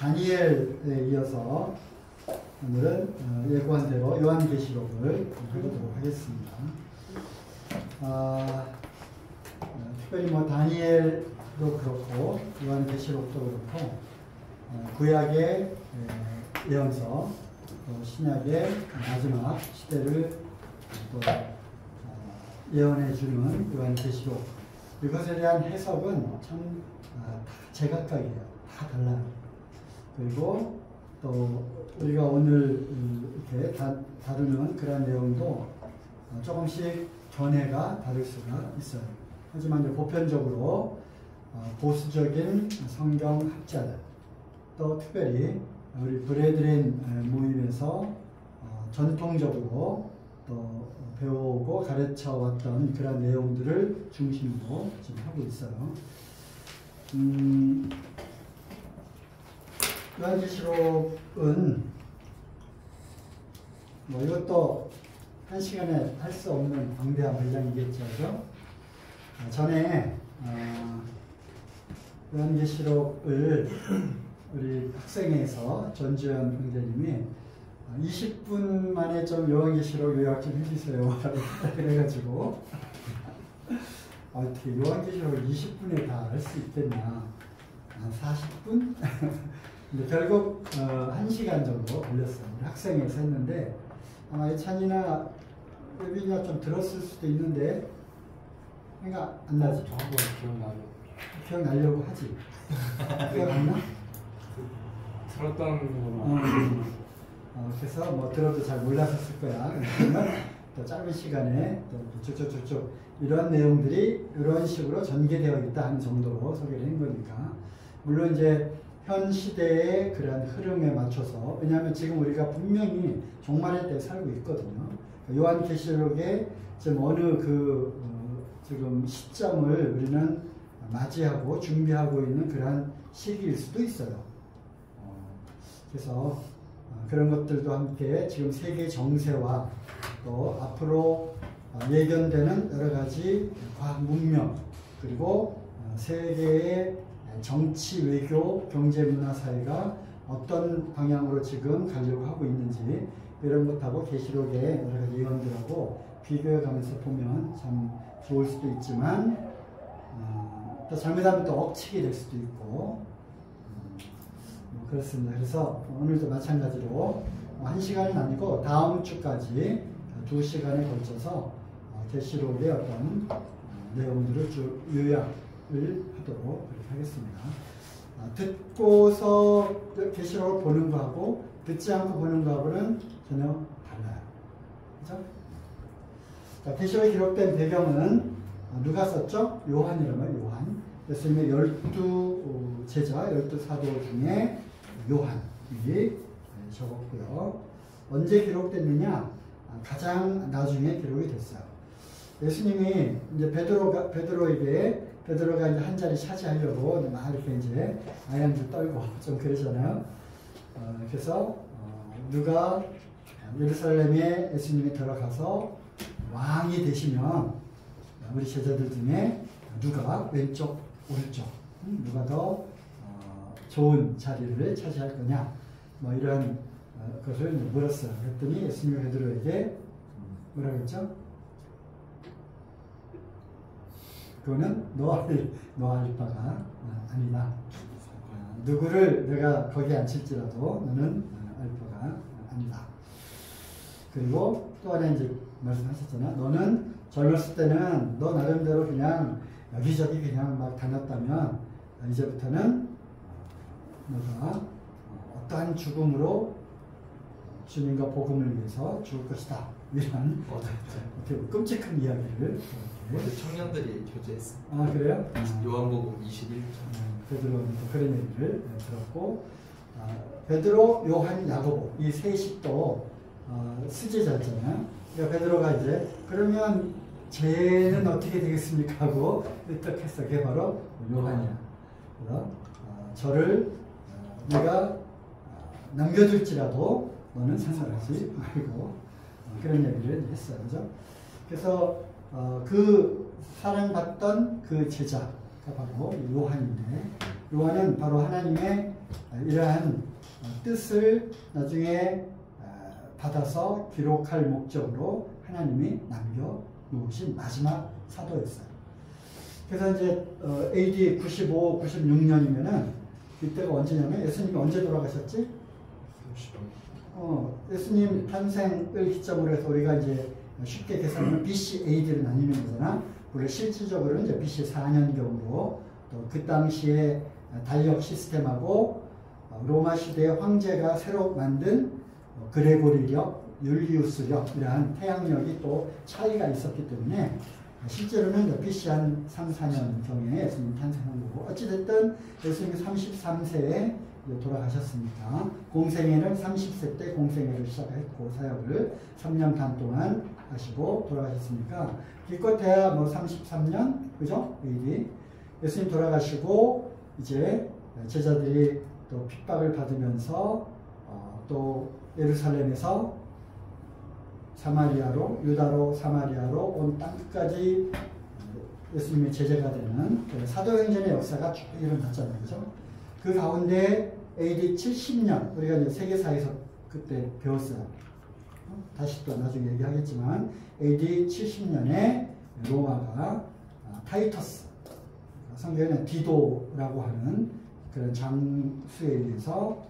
다니엘에 이어서 오늘은 예고한 대로 요한계시록을 해보도록 하겠습니다. 특별히 다니엘도 그렇고 요한계시록도 그렇고 구약의 예언서, 또 신약의 마지막 시대를 또 예언해주는 요한계시록, 이것에 대한 해석은 참 제각각이에요. 다 달라요. 그리고 또 우리가 오늘 이렇게 다루는 그런 내용도 조금씩 견해가 다를 수가 있어요. 하지만 이제 보편적으로 보수적인 성경학자들, 또 특별히 우리 브레드린 모임에서 전통적으로 또 배우고 가르쳐 왔던 그런 내용들을 중심으로 지금 하고 있어요. 요한계시록은 이것도 한 시간에 할 수 없는 방대한 분량이겠죠. 전에 요한계시록을 우리 학생회에서 전주현 형제님이 20분 만에 좀 요한계시록 요약 좀 해주세요. 그래가지고 어떻게 요한계시록을 20분에 다 할 수 있겠냐. 40분? 근데 결국 1시간 정도 걸렸어요. 우리 학생회에서 했는데 아마 예찬이나 예빈이가 좀 들었을 수도 있는데 생각 안 나지? 저도 기억나려고 하지? 기억 안 나? 들었던 거는 그래서 들어도 잘 몰랐을 거야. 그러면 또 짧은 시간에 또 쭉쭉쭉쭉 이런 내용들이 이런 식으로 전개되어 있다 하는 정도로 소개를 한 거니까. 물론 이제 현 시대의 그런 흐름에 맞춰서, 왜냐하면 지금 우리가 분명히 종말의 때에 살고 있거든요. 요한계시록의 지금 어느 지금 시점을 우리는 맞이하고 준비하고 있는 그러한 시기일 수도 있어요. 그래서 그런 것들도 함께 지금 세계 정세와 또 앞으로 예견되는 여러 가지 과학 문명, 그리고 세계의 정치, 외교, 경제, 문화, 사회가 어떤 방향으로 지금 가려고 하고 있는지, 이런 것하고 계시록의 여러 가지 예언들하고 비교해 가면서 보면 참 좋을 수도 있지만 또 잘못하면 또 억측이 될 수도 있고 그렇습니다. 그래서 오늘도 마찬가지로 1시간은 아니고 다음 주까지 2시간에 걸쳐서 계시록의 어떤 내용들을 쭉 요약을 하도록 그렇게 하겠습니다. 듣고서 계시록을 보는 거하고 듣지 않고 보는 거하고는 전혀 달라요. 그렇죠? 자, 계시록에 기록된 배경은 누가 썼죠? 요한이라면 요한. 예수님의 12 제자, 12 사도 중에 요한이 적었고요. 언제 기록됐느냐? 가장 나중에 기록이 됐어요. 예수님이 이제 베드로가 이제 한 자리 차지하려고 막 이렇게 이제 아양줄 떨고 좀 그러잖아요. 그래서 누가 예루살렘에 예수님이 들어가서 왕이 되시면 우리 제자들 중에 누가 왼쪽, 오른쪽, 누가 더 좋은 자리를 차지할 거냐, 이런 것을 물었어요. 그랬더니 예수님이 베드로에게 뭐라고 했죠? 그거는 너 할 바가 아니다. 누구를 내가 거기 앉힐지라도 너는 알 바가 아니다. 그리고 또 하나 이제 말씀하셨잖아. 너는 젊었을 때는 너 나름대로 그냥 여기저기 그냥 막 다녔다면 이제부터는 너가 어떠한 죽음으로 주님과 복음을 위해서 죽을 것이다. 이런 어떻게 끔찍한 이야기를 청년들이 교제했어요. 아, 그래요? 요한복음 21장. 베드로는 또 그런 얘기를 들었고, 베드로, 요한, 야고보 이 셋이 또 수제자였잖아요. 그러니까 베드로가 이제 그러면 쟤는 어떻게 되겠습니까 하고 으떡했어. 그게 바로 요한이야. 그래서 저를 내가 남겨둘지라도 너는 상관하지 말고 그런 얘기를 했어요. 그죠? 그래서 그 사랑받던 그 제자가 바로 요한인데, 요한은 바로 하나님의 이러한 뜻을 나중에 받아서 기록할 목적으로 하나님이 남겨놓으신 마지막 사도였어요. 그래서 이제 AD 95, 96년이면은 이때가 언제냐면 예수님이 언제 돌아가셨지? 예수님 탄생을 기점으로 해서 우리가 이제 쉽게 계산하면 BC, AD를 나뉘는 거잖아. 원래 실질적으로는 이제 BC 4년경으로 또 그 당시에 달력 시스템하고 로마 시대의 황제가 새로 만든 그레고리력, 율리우스력 이러한 태양력이 또 차이가 있었기 때문에 실제로는 BC 한 3, 4년경에 예수님 탄생한 거고 어찌됐든 예수님이 33세에 돌아가셨으니까 공생애를 30세 때 공생애를 시작했고 사역을 3년 반 동안 하시고 돌아가셨으니까 기껏해야 뭐 33년 그죠? AD 예수님 돌아가시고 이제 제자들이 또 핍박을 받으면서 또 예루살렘에서 사마리아로 유다로 사마리아로 온 땅 끝까지 예수님의 제자가 되는 사도행전의 역사가 쭉 일어났잖아요. 그죠? 그 가운데 AD 70년 우리가 이제 세계사에서 그때 배웠어요. 다시 또 나중에 얘기하겠지만 AD 70년에 로마가 타이터스 성경에는 디도라고 하는 그런 장수에 의해서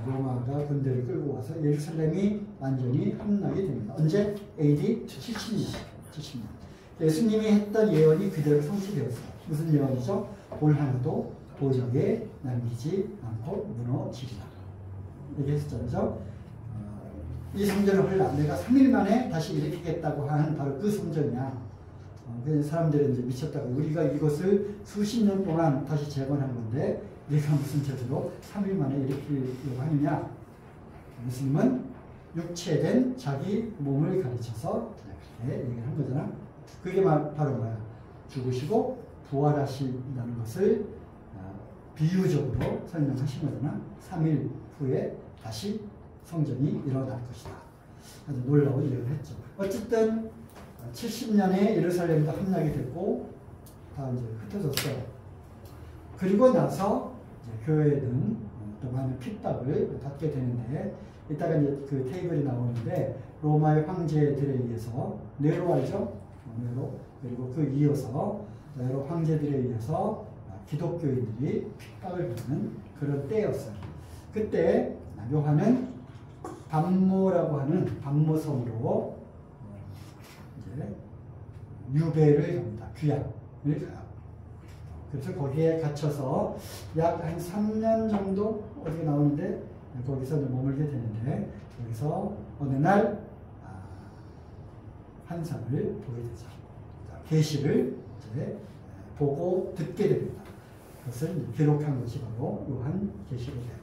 로마가 군대를 끌고 와서 예루살렘이 완전히 함락이 됩니다. 언제? AD 70년. 예수님이 했던 예언이 그대로 성취되었어요. 무슨 예언이죠? 볼 하나도 도적에 남기지 않고 무너지리라. 얘기했었죠. 이 성전을 헐라 내가 3일 만에 다시 일으키겠다고 하는 바로 그 성전이야. 그래서 사람들은 이제 미쳤다고 우리가 이것을 수십 년 동안 다시 재건한 건데 네가 무슨 죄로 3일 만에 일으키려고 하느냐. 예수님은 육체된 자기 몸을 가르쳐서 그렇게 얘기를 한 거잖아. 그게 바로 뭐야? 죽으시고 부활하신다는 것을 비유적으로 설명하신 거잖아. 3일 후에 다시 성전이 일어날 것이다. 아주 놀라운 얘기를 했죠. 어쨌든 70년에 예루살렘도 함락이 됐고 다 이제 흩어졌어요. 그리고 나서 이제 교회는 또 많은 핍박을 받게 되는데 이따가 이제 그 테이블이 나오는데 로마의 황제들에 의해서 네로 알죠? 네로 그리고 그 이어서 여러 황제들에 의해서 기독교인들이 핍박을 받는 그런 때였어요. 그때 요한은 밤모라고 하는 밤모섬으로 이제 유배를 합니다. 귀양을 가요. 그래서 거기에 갇혀서 약 한 3년 정도 어디가 나오는데 거기서 머물게 되는데 여기서 어느 날 환상을 보게 되죠. 계시를 이제 보고 듣게 됩니다. 그것을 기록한 것이 바로 요한 계시록이에요.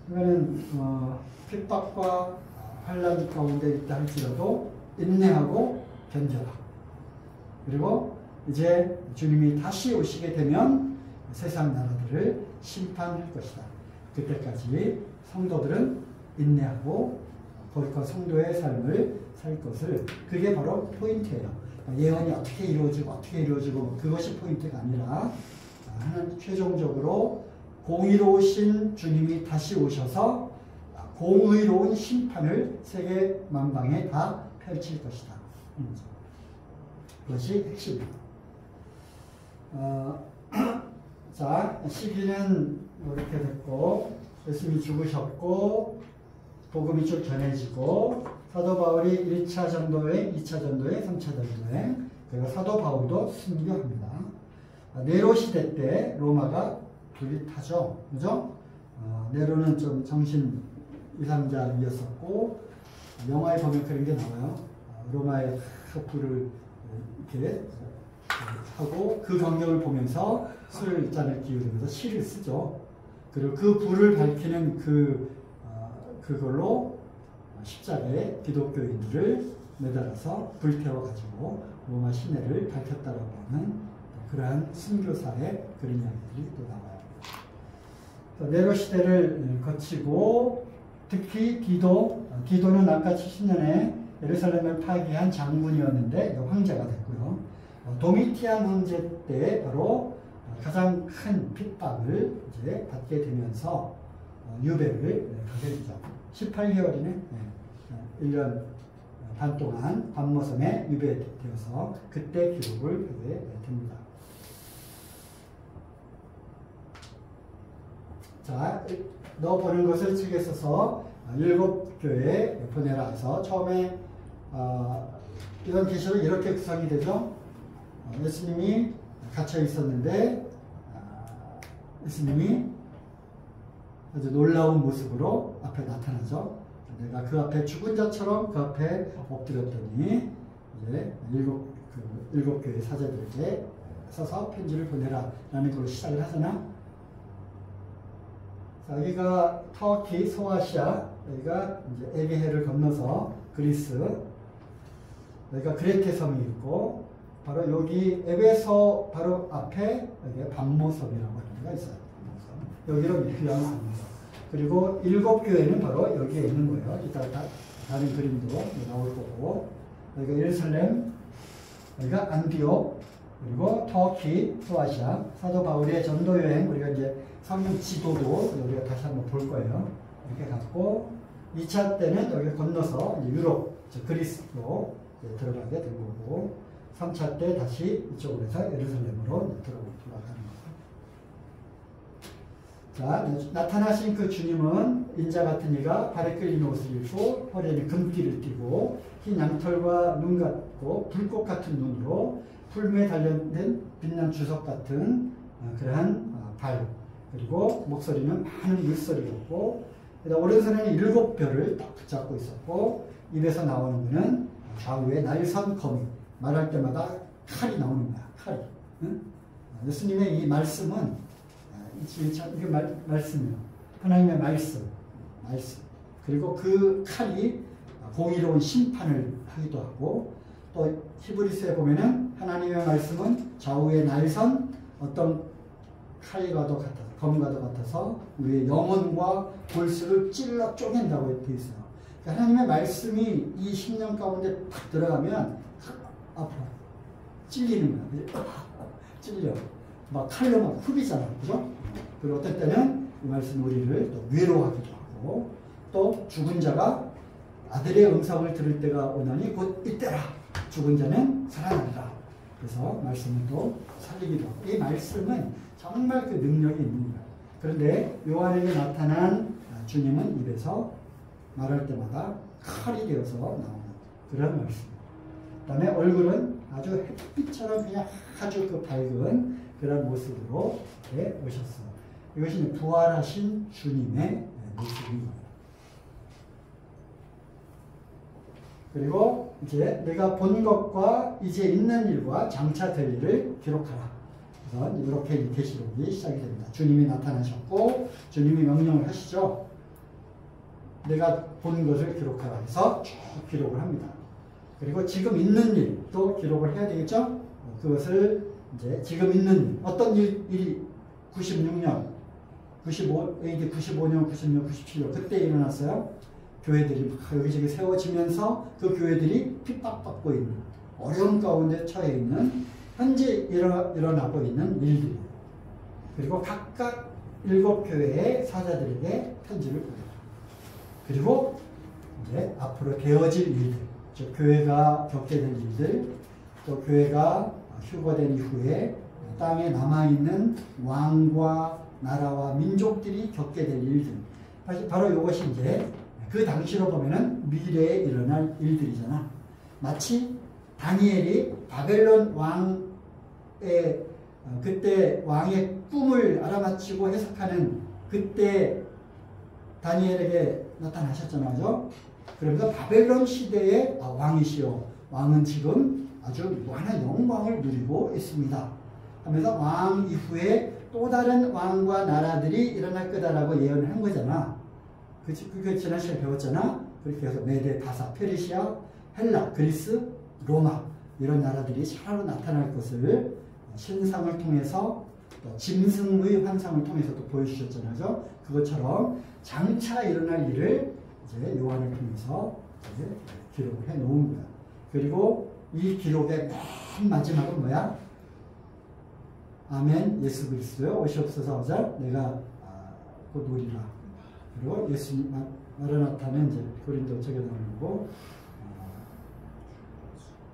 그러면 핍박과 환란 가운데 있다 할지라도 인내하고 견뎌라. 그리고 이제 주님이 다시 오시게 되면 세상 나라들을 심판할 것이다. 그때까지 성도들은 인내하고 거룩한 성도의 삶을 살 것을 그게 바로 포인트예요. 예언이 어떻게 이루어지고 그것이 포인트가 아니라 하나님 최종적으로 공의로우신 주님이 다시 오셔서 공의로운 심판을 세계 만방에 다 펼칠 것이다. 그것이 핵심입니다. 자, 시기는 이렇게 됐고 예수님이 죽으셨고 복음이 쭉 전해지고 사도 바울이 1차 전도여행, 2차 전도여행, 3차 전도여행 그리고 사도 바울도 순교합니다. 네로 시대 때 로마가 불이 타죠. 그죠? 네로는 좀 정신 이상자이었었고 영화에 보면 그런 게 나와요. 로마의 불을 이렇게 하고 그 광경을 보면서 술잔을 기울이면서 시를 쓰죠. 그리고 그 불을 밝히는 그걸로 십자가에 기독교인들을 매달아서 불태워가지고 로마 시내를 밝혔다라고 하는 그러한 순교사의 그런 이야기들이 또 나와요. 네로 시대를 거치고 특히 디도는 아까 70년에 예루살렘을 파괴한 장군이었는데 황제가 됐고요. 도미티안 황제 때 바로 가장 큰 핍박을 이제 받게 되면서 유배를 가게 되죠. 18개월이네. 1년 반 동안 반모섬에 유배되어서 그때 기록을 하게 됩니다. 자, 너 보는 것을 책에 써서 7교회에 보내라 해서 처음에 이런 계시록 이렇게 구성이 되죠. 예수님이 갇혀 있었는데 예수님이 아주 놀라운 모습으로 앞에 나타나죠. 내가 그 앞에 죽은 자처럼 그 앞에 엎드렸더니 이제 일곱 교회 사제들에게 써서 편지를 보내라 라는 걸로 시작을 하잖아. 자, 여기가 터키, 소아시아, 여기가 이제 에게해를 건너서 그리스, 여기가 그레테 섬이 있고, 바로 여기 에베소 바로 앞에 여기 반모섬이라고 하는 데가 있어요. 여기로 유명한 반모섬. 그리고 7교회는 바로 여기에 있는 거예요. 이따 다른 그림도 나올 거고, 여기가 예루살렘, 여기가 안디옥, 그리고 터키, 소아시아, 사도 바울의 전도 여행, 우리가 이제 성경 지도도 우리가 다시 한번 볼 거예요. 이렇게 갔고, 2차 때는 여기 건너서 이제 유럽, 그리스로 들어가게 된 거고, 3차 때 다시 이쪽으로 해서 예루살렘으로 돌아가는 거예요. 자, 나타나신 그 주님은 인자 같은 이가 발에 끌린 옷을 입고 허리에는 금띠를 띠고 흰 양털과 눈 같고 불꽃 같은 눈으로 풀무에 달려있는 빛난 주석 같은 그러한 발, 그리고 목소리는 많은 물소리였고, 오른손에는 7별을 딱 붙잡고 있었고, 입에서 나오는 것은 좌우에 날선 거미, 말할 때마다 칼이 나오는 거야. 칼이. 응? 예수님의 이 말씀은 이게 말씀이에요. 하나님의 말씀. 그리고 그 칼이 공의로운 심판을 하기도 하고, 또 히브리서에 보면은 하나님의 말씀은 좌우에 날선 어떤 칼과도 같아서, 검과도 같아서 우리의 영혼과 골수를 찔러 쪼갠다고 되어 있어요. 그러니까 하나님의 말씀이 이 심령 가운데 탁 들어가면 앞으로 찔리는 거야. 찔려. 막 칼로 막 후비잖아. 그죠? 그리고 어떨 때는 이 말씀이 우리를 또 위로하기도 하고, 또 죽은 자가 아들의 음성을 들을 때가 오나니 곧 이때라. 죽은 자는 살아난다. 그래서 말씀은 또 살리기도 하고, 이 말씀은 정말 그 능력이 있는 거예요. 그런데 요한에게 나타난 주님은 입에서 말할 때마다 칼이 되어서 나오는 그런 말씀. 그 다음에 얼굴은 아주 햇빛처럼 그냥 아주 그 밝은 그런 모습으로 이렇게 오셨어요. 이것이 부활하신 주님의 모습입니다. 그리고 이제 내가 본 것과 이제 있는 일과 장차 될 일을 기록하라. 그래서 이렇게 계시록이 시작이 됩니다. 주님이 나타나셨고 주님이 명령을 하시죠. 내가 본 것을 기록하라 해서 쭉 기록을 합니다. 그리고 지금 있는 일도 기록을 해야 되겠죠? 그것을 이제 지금 있는 일, 어떤 일이 96년, 95, AD 95년, 96, 97년 그때 일어났어요. 교회들이 막 여기저기 세워지면서 그 교회들이 핍박받고 있는, 어려운 가운데 처해 있는, 현재 일어나고 있는 일들이에요. 그리고 각각 7교회의 사자들에게 편지를 보내요. 그리고 이제 앞으로 되어질 일들, 즉 교회가 겪게 될 일들, 또 교회가 휴거된 이후에 땅에 남아있는 왕과 나라와 민족들이 겪게 될 일들, 바로 이것이 이제 그 당시로 보면은 미래에 일어날 일들이잖아. 마치 다니엘이 바벨론 왕의 그때 왕의 꿈을 알아맞히고 해석하는 그때 다니엘에게 나타나셨잖아요. 그러면서 바벨론 시대의 왕이시여, 왕은 지금 아주 무한한 영광을 누리고 있습니다 하면서 왕 이후에 또 다른 왕과 나라들이 일어날 거다라고 예언을 한 거잖아. 그게 지난 시간에 배웠잖아. 그렇게 해서 메데, 바사, 페르시아, 헬라, 그리스, 로마 이런 나라들이 차로 나타날 것을 신상을 통해서 또 짐승의 환상을 통해서 또 보여주셨잖아요. 그것처럼 장차 일어날 일을 이제 요한을 통해서 이제 기록을 해 놓은 거야. 그리고 이 기록의 맨 마지막은 뭐야? 아멘 예수 그리스도여 오시옵소서 하자 내가 곧 오리라. 그리고 예수님 마라나타는 이제 고린도 쪽에 나오는 거고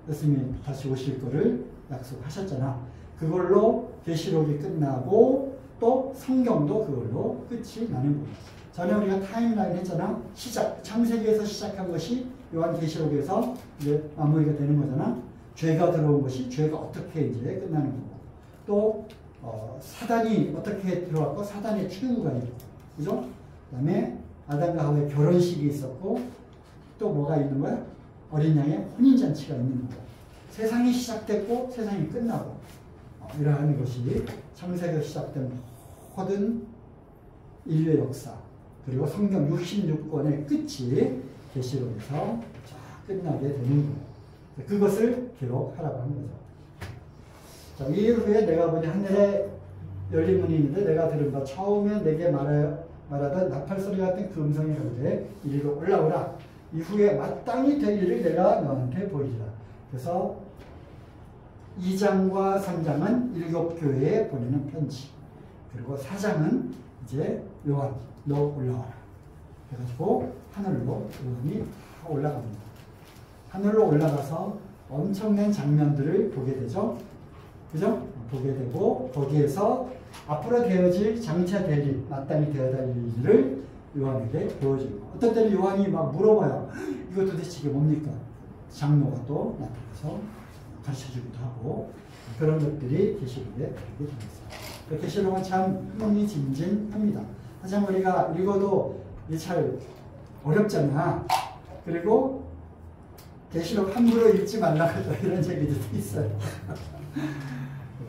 예수님이 다시 오실 거를 약속하셨잖아. 그걸로 계시록이 끝나고 또 성경도 그걸로 끝이 나는 거야. 전에 우리가 타임라인 했잖아. 창세기에서 시작한 것이 요한계시록에서 이제 마무리가 되는 거잖아. 죄가 들어온 것이 죄가 어떻게 이제 끝나는 거고. 또 사단이 어떻게 들어왔고 사단의 출구가 있고, 그죠? 그다음에 아담과 하와의 결혼식이 있었고 또 뭐가 있는 거야? 어린 양의 혼인잔치가 있는 거고. 세상이 시작됐고 세상이 끝나고 이러한 것이 창세기에서 시작된 모든 인류의 역사 그리고 성경 66권의 끝이 계시록에서 끝나게 되는 거예요. 그것을 기록하라고 하는 거죠. 자, 이후에 내가 보니 하늘에 열린 문이 있는데 내가 들은 바 처음에 내게 말하던 나팔 소리 같은 그 음성이 가로되 이리로 올라오라. 이후에 마땅히 될 일을 내가 너한테 보이리라. 그래서 2장과 3장은 일곱 교회에 보내는 편지. 그리고 4장은 이제 요한 너 올라와라. 그래가지고 하늘로 요한이 다 올라갑니다. 하늘로 올라가서 엄청난 장면들을 보게 되죠. 그죠? 보게 되고 거기에서 앞으로 되어질 장차 될 일, 마땅히 되어야 할 일을 요한에게 보여주고 어떤 때는 요한이 막 물어봐요. 이거 도대체 이게 뭡니까? 장로가 또 나타나서 가르쳐주기도 하고 그런 것들이 계시록에 들어게 되어 있어요. 계시록은 참 흥미진진합니다. 하지만 우리가 읽어도 잘 어렵잖아. 그리고 계시록 함부로 읽지 말라고 이런 얘기도 있어요.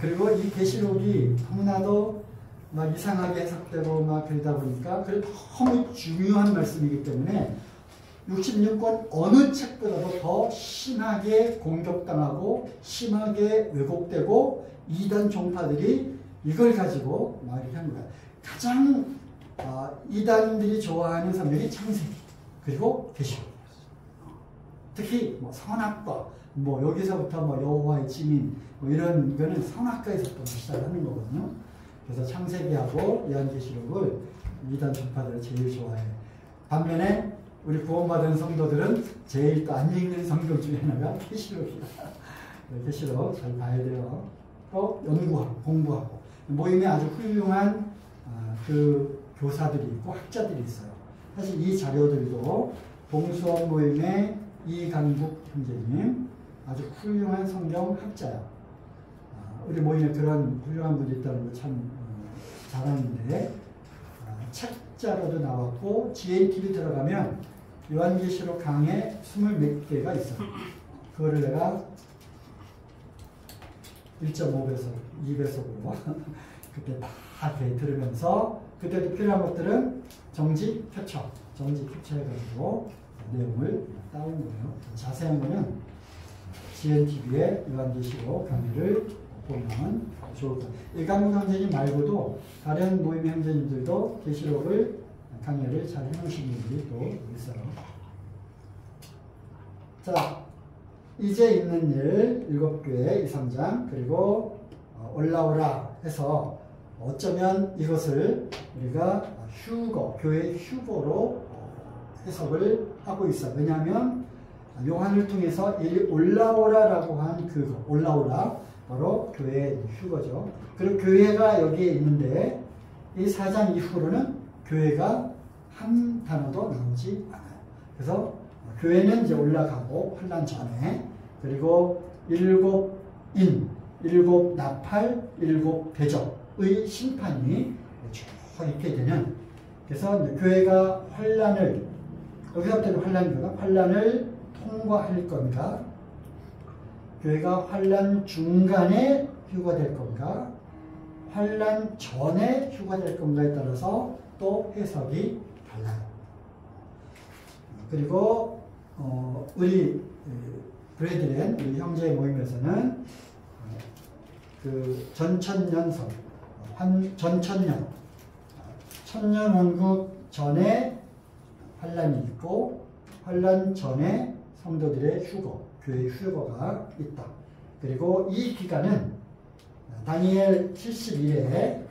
그리고 이 계시록이 너무나도 막 이상하게 해석되고 막 그러다 보니까 그래도 너무 중요한 말씀이기 때문에 66권 어느 책보다도 더 심하게 공격당하고 심하게 왜곡되고 이단 종파들이 이걸 가지고 막 이렇게 한 거야. 가장 이단들이 좋아하는 성경이 창세기 그리고 계시록. 특히 뭐 선악과 뭐 여기서부터 뭐 여호와의 증인 뭐 이런 이거는 선악과에서부터 시작하는 거거든요. 그래서 창세기하고 요한계시록을 이단 종파들을 제일 좋아해. 반면에 우리 구원받은 성도들은 제일 또 안 읽는 성경 중에 하나가 계시록이다. 계시록 잘 봐야 돼요. 또 연구하고 공부하고 모임에 아주 훌륭한 그 교사들이 있고 학자들이 있어요. 사실 이 자료들도 봉수원 모임의 이강국 형제님 아주 훌륭한 성경 학자야. 우리 모임에 그런 훌륭한 분이 있다는 거 참 잘하는데 책자로도 나왔고 GATV 들어가면 요한계시록 강의 20몇 개가 있어요. 그거를 내가 1.5배속, 2배속으로 그때 다 이렇게 들으면서 그때도 필요한 것들은 정지 캡처해가지고 내용을 따온 거예요. 자세한 거는 GNTV의 요한계시록 강의를 보면 좋을 거예요. 일강국 형제님 말고도 다른 모임 형제님들도 계시록을 강의를 잘 해놓으신 분들이 또 있어요. 자, 이제 있는 일 7교회 2, 3장 그리고 올라오라 해서 어쩌면 이것을 우리가 교회 휴거로 해석을 하고 있어요. 왜냐하면 요한을 통해서 이 올라오라라고 한 그거 올라오라 바로 교회의 휴거죠. 그리고 교회가 여기에 있는데 이 4장 이후로는 교회가 한 단어도 나오지 않아요. 그래서 교회는 이제 올라가고 환난 전에 그리고 7인, 7 나팔, 7 대적의 심판이 쭉 있게 되는 그래서 교회가 환난을 여기서부터 환난을 통과할 건가 교회가 환난 중간에 휴거될 건가 환난 전에 휴거될 건가에 따라서 또 해석이 달라요. 그리고 우리 브레드렌 우리 형제 모임에서는 그 전천년선 전천년 천년왕국 전에 환란이 있고 환란 전에 성도들의 휴거 교회의 휴거가 있다. 그리고 이 기간은 다니엘 71에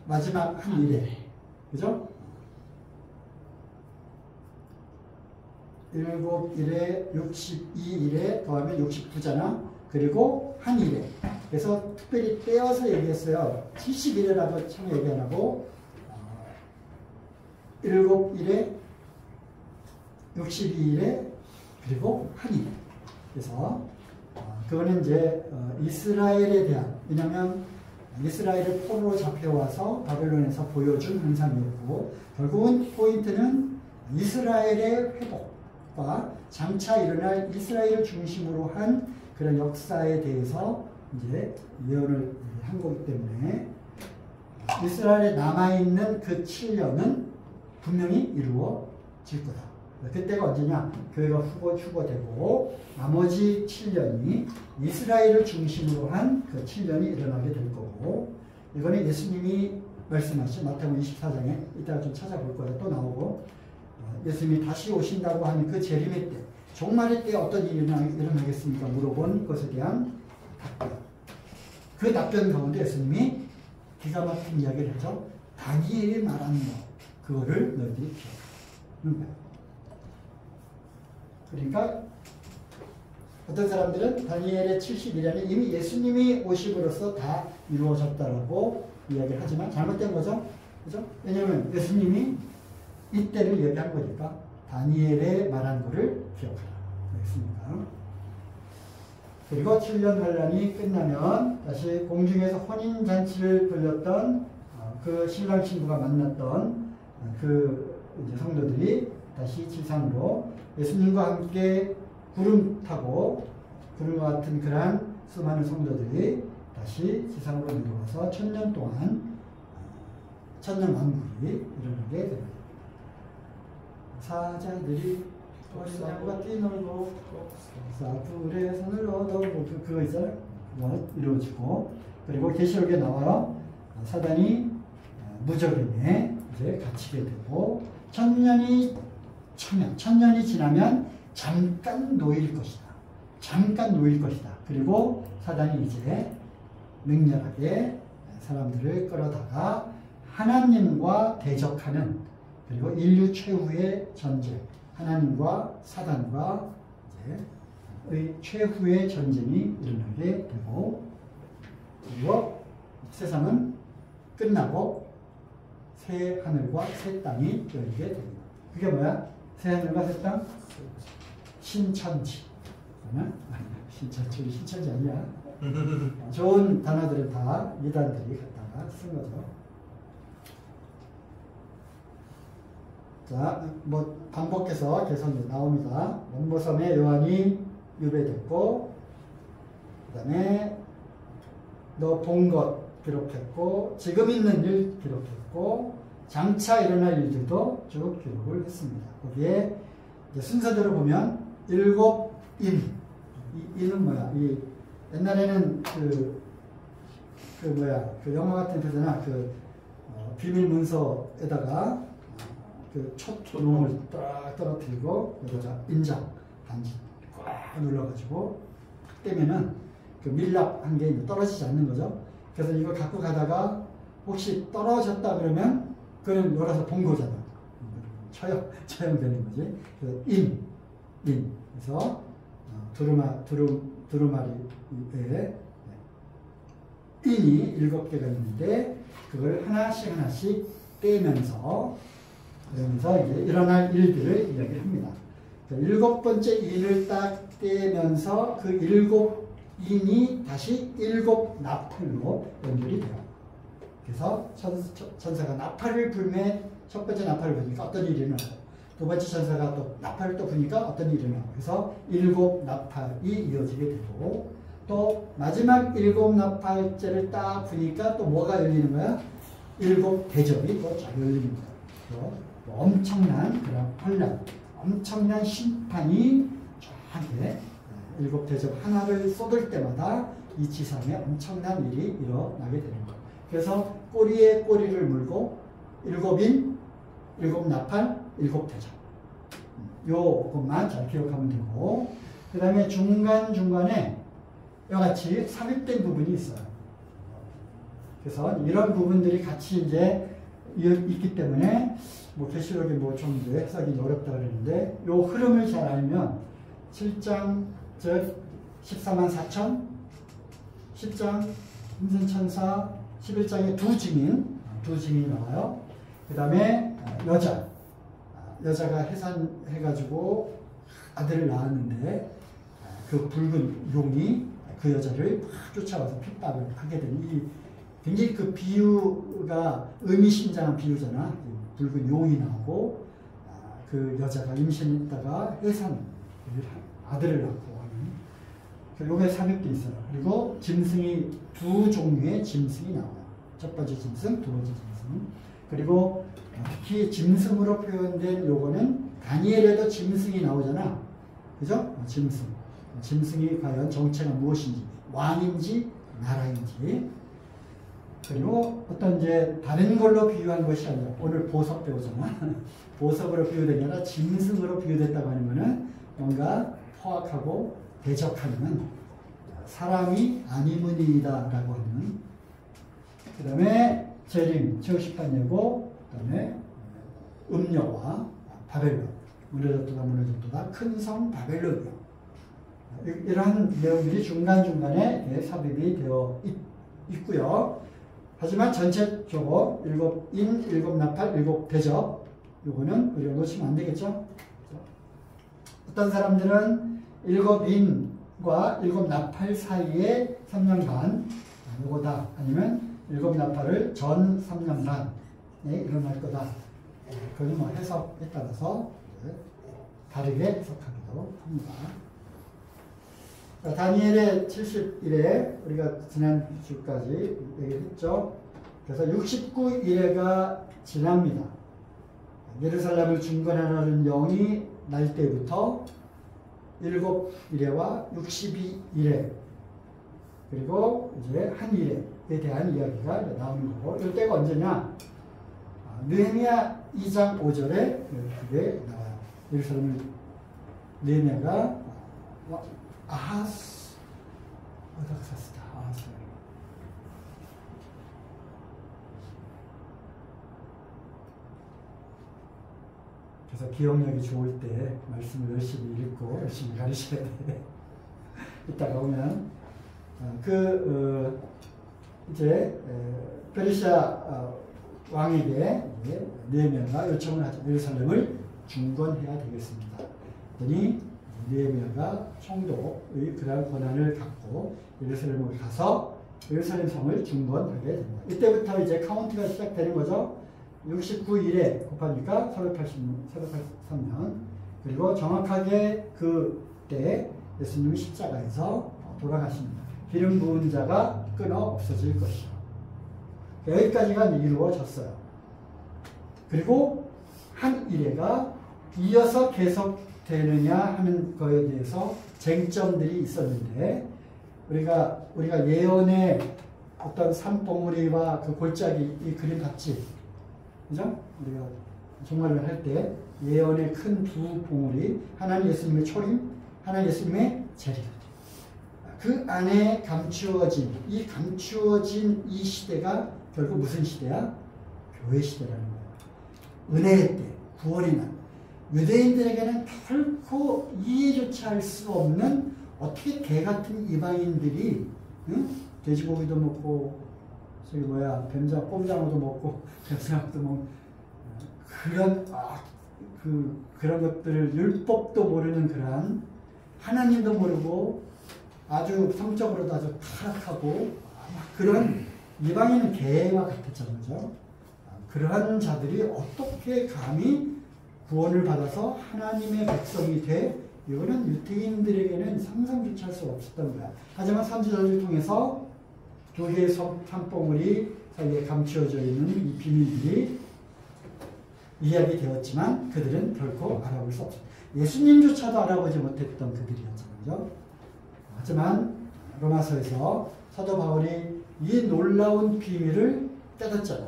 마지막 한 일에, 그죠? 7일에 62일에 더하면 69잖아. 그리고 한 일에. 그래서 특별히 떼어서 얘기했어요. 71회라고 참 얘기 안 하고 7일에 62일에 그리고 한 일. 그래서 그거는 이제 이스라엘에 대한, 왜냐하면 이스라엘을 포로로 잡혀와서 바벨론에서 보여준 현상이었고, 결국은 포인트는 이스라엘의 회복과 장차 일어날 이스라엘을 중심으로 한 그런 역사에 대해서 이제 예언을 한 거기 때문에 이스라엘에 남아있는 그 7년은 분명히 이루어질 거다. 그때가 언제냐? 교회가 휴거되고 나머지 7년이 이스라엘을 중심으로 한 그 7년이 일어나게 될 거고, 이거는 예수님이 말씀하신 마태복음 24장에 이따가 좀 찾아볼 거예요. 또 나오고, 예수님이 다시 오신다고 하는 그 재림의 때, 종말의 때 어떤 일이 일어나겠습니까? 물어본 것에 대한 답변. 그 답변 가운데 예수님이 기가 막힌 이야기를 하죠. 다니엘이 말하는 것, 그거를 너희들이 기억하는 거예요. 그러니까 어떤 사람들은 다니엘의 70일에는 이미 예수님이 오심으로써 다 이루어졌다라고 이야기를 하지만 잘못된 거죠. 그죠? 왜냐하면 예수님이 이때를 얘기한 거니까 다니엘의 말한 거를 기억하라. 그렇습니까? 그리고 7년 환란이 끝나면 다시 공중에서 혼인잔치를 돌렸던 그 신랑 신부가 만났던 그 이제 성도들이 다시 지상으로 예수님과 함께 구름 타고 구름과 같은 그러한 수많은 성도들이 다시 지상으로 내려와서 1000년 동안 천년 왕국이 일어나게 됩니다. 사자들이 어린양과 뛰놀고 사풀의 손을 얻어보고 그거 있어요? 그거 이루어지고, 그리고 계시록에 나와요. 사단이 무저림에 이제 갇히게 되고 천년이 지나면 잠깐 놓일 것이다. 잠깐 놓일 것이다. 그리고 사단이 이제 맹렬하게 사람들을 끌어다가 하나님과 대적하는, 그리고 인류 최후의 전쟁, 하나님과 사단과 이제 최후의 전쟁이 일어나게 되고, 그리고 세상은 끝나고 새 하늘과 새 땅이 열리게 됩니다. 그게 뭐야? 새 하늘과 새 땅? 신천지. 신천지 아니야. 좋은 단어들은 다 이단들이 갖다가 쓴 거죠. 자, 뭐 반복해서 계속 나옵니다. 원보섬에 요한이 유배됐고, 그 다음에 너 본 것 기록했고, 지금 있는 일 기록했고, 장차 일어날 일들도 쭉 기록을 했습니다. 거기에 이제 순서대로 보면 7인. 이 인은 뭐야? 이 옛날에는 그 영화 같은 데잖아. 비밀 문서에다가 그 촛구멍을 딱 떨어뜨리고 여기다 인장 반지 꽉 눌러가지고 떼면은 그 밀랍한 게 떨어지지 않는 거죠. 그래서 이걸 갖고 가다가 혹시 떨어졌다 그러면 그건 열어서 본 거잖아. 처형되는 거지. 그래서 그래서 두루마리에 인이 7개가 있는데 그걸 하나씩 떼면서 이제 일어날 일들을 이야기를 합니다. 7번째 인을 딱 떼면서 그 7인이 다시 7나팔로 연결이 돼요. 그래서 천사가 나팔을 불매, 첫 번째 나팔을 부니까 어떤 일이 일어나고, 두 번째 천사가 또 나팔을 또 부니까 어떤 일이 일어나고, 그래서 7나팔이 이어지게 되고, 또 마지막 7나팔째를 딱 부니까 또 뭐가 열리는 거야? 7대접이 또 쫙 열리는 거야. 엄청난 그런 혼란, 엄청난 심판이 쫙 7대접 하나를 쏟을 때마다 이 지상에 엄청난 일이 일어나게 되는 거야. 그래서 꼬리에 꼬리를 물고 7인, 7나팔, 7대접. 요것만 잘 기억하면 되고, 그 다음에 중간중간에 이와 같이 삽입된 부분이 있어요. 그래서 이런 부분들이 같이 이제 있기 때문에 뭐 계시록이 뭐 좀 해석이 어렵다 그러는데 요 흐름을 잘 알면 7장 즉 14만 4천 10장 힘센천사 11장에 두 증인이 나와요. 그 다음에 여자가 해산해가지고 아들을 낳았는데 그 붉은 용이 그 여자를 막 쫓아와서 핍박을 하게 되는 이 굉장히 그 비유가 의미심장한 비유잖아. 붉은 용이 나오고 그 여자가 임신했다가 아들을 낳고 하는 요게 삽입돼 있어요. 그리고 짐승이 두 종류의 짐승이 나와요. 첫 번째 짐승, 두 번째 짐승. 그리고 특히 짐승으로 표현된 요거는 다니엘에도 짐승이 나오잖아. 그죠? 짐승이 과연 정체가 무엇인지, 왕인지, 나라인지. 그리고 어떤 이제 다른 걸로 비유한 것이 아니라 오늘 보석 배우잖아. 보석으로 비유된 게 아니라 짐승으로 비유됐다고 하는 거는 뭔가 포악하고 대적하는 사람이 아니므니이다 라고 하는. 그 다음에 재림, 최후심판 예고, 그 다음에 음녀와 바벨론, 무너졌도다 큰 성 바벨론이요. 이러한 내용들이 중간중간에 삽입이 되어 있고요. 하지만 전체적으로 일곱 인, 일곱 나팔, 일곱 대접 요거는 우리가 놓치면 안 되겠죠. 어떤 사람들은 일곱 인과 일곱 나팔 사이에 3년 반 요거다. 아니면 일곱 나팔을 전 3년 반에 일어날 거다. 그건 뭐 해석에 따라서 다르게 해석하기도 합니다. 다니엘의 70일에 우리가 지난주까지 얘기했죠. 그래서 69일에가 지납니다. 예루살렘을 중건하라는 영이 날 때부터 7일에와 62일에 그리고 이제 한 일에 대한 이야기가 나오는 거고, 이때가 언제냐? 느헤미야 2장 5절에 그게 나와요. 예루살렘을 느헤미야가 아하스 어닥사스다. 그래서 기억력이 좋을 때 말씀을 열심히 읽고 열심히 가르쳐야 돼. 이따가 오면 이제 페르시아 왕에게 느헤미야가 요청을 하죠. 예루살렘을 중건해야 되겠습니다. 그랬더니 느헤미야가 총독의 그러한 권한을 갖고 예루살렘을 가서 예루살렘 성을 중건하게 됩니다. 이때부터 이제 카운트가 시작되는 거죠. 69일에 곱하니까 483년. 그리고 정확하게 그때 예수님이 십자가에서 돌아가십니다. 기름 부은 자가 끊어 없어질 것이요. 여기까지가 이루어졌어요. 그리고 한 일회가 이어서 계속되느냐 하는 거에 대해서 쟁점들이 있었는데, 우리가 예언의 어떤 산봉우리와 그 골짜기 이 그림 같지, 그죠? 우리가 종말을 할 때 예언의 큰 두 봉우리, 하나는 예수님의 초림, 하나는 예수님의 재림. 그 안에 감추어진 이 시대가 결국 무슨 시대야? 교회 시대라는 거예요. 은혜의 때, 구원의 날. 유대인들에게는 결코 이해조차 할 수 없는, 어떻게 개 같은 이방인들이 돼지고기도 먹고 꼼장어도 먹고 뱀장어도 먹고 그런 것들을 율법도 모르는 그러한, 하나님도 모르고 아주 성적으로도 아주 타락하고 그런 이방인은 개와 같았잖아요. 그죠? 그러한 자들이 어떻게 감히 구원을 받아서 하나님의 백성이 돼? 이거는 유대인들에게는 상상조차 할 수 없었던 거야. 하지만 선지자를 통해서 두 개의 산봉우리 사이에 감추어져 있는 이 비밀들이 이야기되었지만 그들은 결코 알아볼 수 없었다. 예수님조차도 알아보지 못했던 그들이었잖아요. 하지만 로마서에서 사도 바울이 이 놀라운 비밀을 깨닫잖아.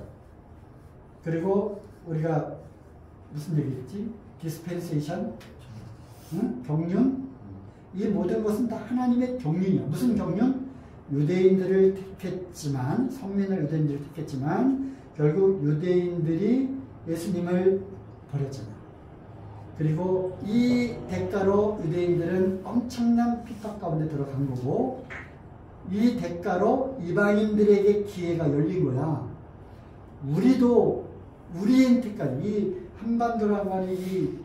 그리고 우리가 무슨 얘기했지? 디스펜세이션, 경륜. 이 모든 것은 다 하나님의 경륜이야. 무슨 경륜? 유대인들을 택했지만, 성민을 유대인들을 택했지만 결국 유대인들이 예수님을 버렸잖아. 그리고 이 대가로 유대인들은 엄청난 핍박 가운데 들어간 거고, 이 대가로 이방인들에게 기회가 열린 거야. 우리도 우리한테까지 이 한반도라고 하는 이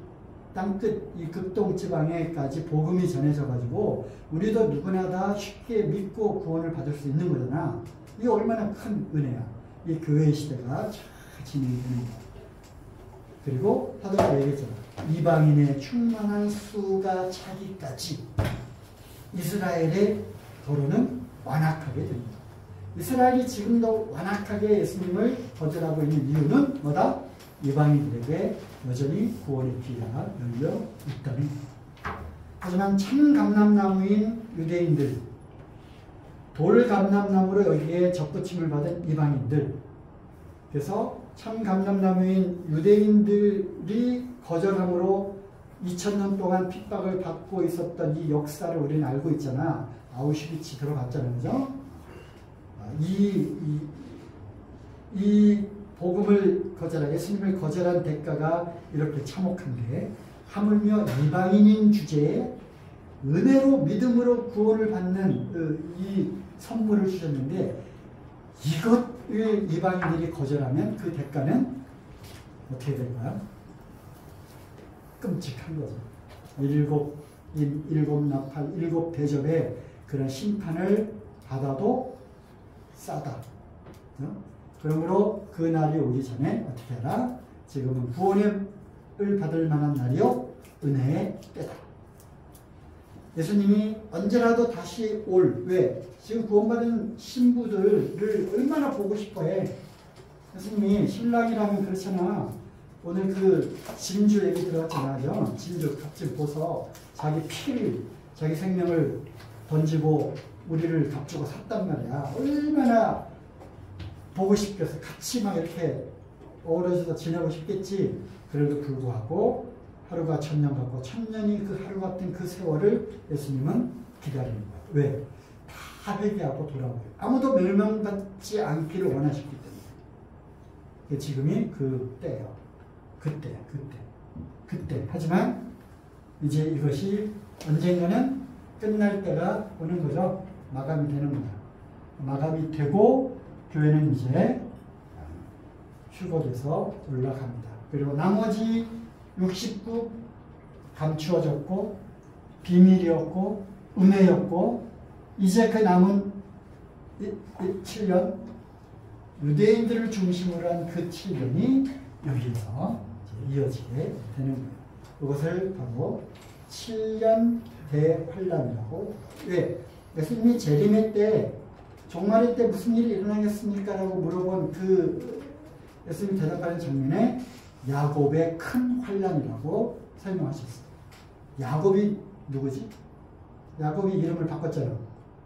땅끝 이 극동 지방에까지 복음이 전해져 가지고 우리도 누구나 다 쉽게 믿고 구원을 받을 수 있는 거잖아. 이게 얼마나 큰 은혜야. 이 교회 시대가 잘 진행이 되는 거야. 그리고 사도가 얘기했잖아. 이방인의 충만한 수가 차기까지 이스라엘의 도로는 완악하게 됩니다. 이스라엘이 지금도 완악하게 예수님을 거절하고 있는 이유는 뭐다? 이방인들에게 여전히 구원의 기회가 열려 있다는 거예요. 하지만 참 감람나무인 유대인들, 돌 감람나무로 여기에 접붙임을 받은 이방인들, 그래서 참 감람나무인 유대인들이 거절함으로 2000년 동안 핍박을 받고 있었던 이 역사를 우리는 알고 있잖아. 아우슈비츠 들어갔잖아요. 그죠? 이 복음을 거절한, 예수님을 거절한 대가가 이렇게 참혹한데, 하물며 이방인인 주제에 은혜로 믿음으로 구원을 받는 이 선물을 주셨는데, 이것을 이방인들이 거절하면 그 대가는 어떻게 될까요? 끔찍한 거죠. 일곱 나팔, 일곱 대접의 그런 심판을 받아도 싸다. 그러므로 그 날이 오기 전에 어떻게 하라? 지금은 구원을 받을 만한 날이요, 은혜의 때다. 예수님이 언제라도 다시 올, 왜? 지금 구원받은 신부들을 얼마나 보고 싶어 해. 예수님이 신랑이라면 그렇잖아. 오늘 그 진주 얘기 들어왔잖아요. 진주 값진 보서 자기 피를, 자기 생명을 던지고 우리를 값주고 샀단 말이야. 얼마나 보고 싶겠어. 같이 막 이렇게 어우러져서 지내고 싶겠지. 그래도 불구하고 하루가 1000년 같고 1000년이 그 하루 같은 그 세월을 예수님은 기다리는 거야. 왜? 다 회개하고 돌아오고 아무도 멸망받지 않기를 원하셨기 때문에. 지금이 그 때예요. 그때. 하지만 이제 이것이 언젠가는 끝날 때가 오는 거죠. 마감이 되는 거다. 마감이 되고 교회는 이제 휴거돼서 올라갑니다. 그리고 나머지 69 감추어졌고 비밀이었고 은혜였고, 이제 그 남은 7년, 유대인들을 중심으로 한 그 7년이 여기서 이어지게 되는 거예요. 이것을 바로 7년 대환란이라고. 왜? 예수님이 재림의 때, 종말의 때 무슨 일이 일어나겠습니까? 라고 물어본 그 예수님이 대답하는 장면에 야곱의 큰 환란이라고 설명하셨어요. 야곱이 누구지? 야곱이 이름을 바꿨잖아요.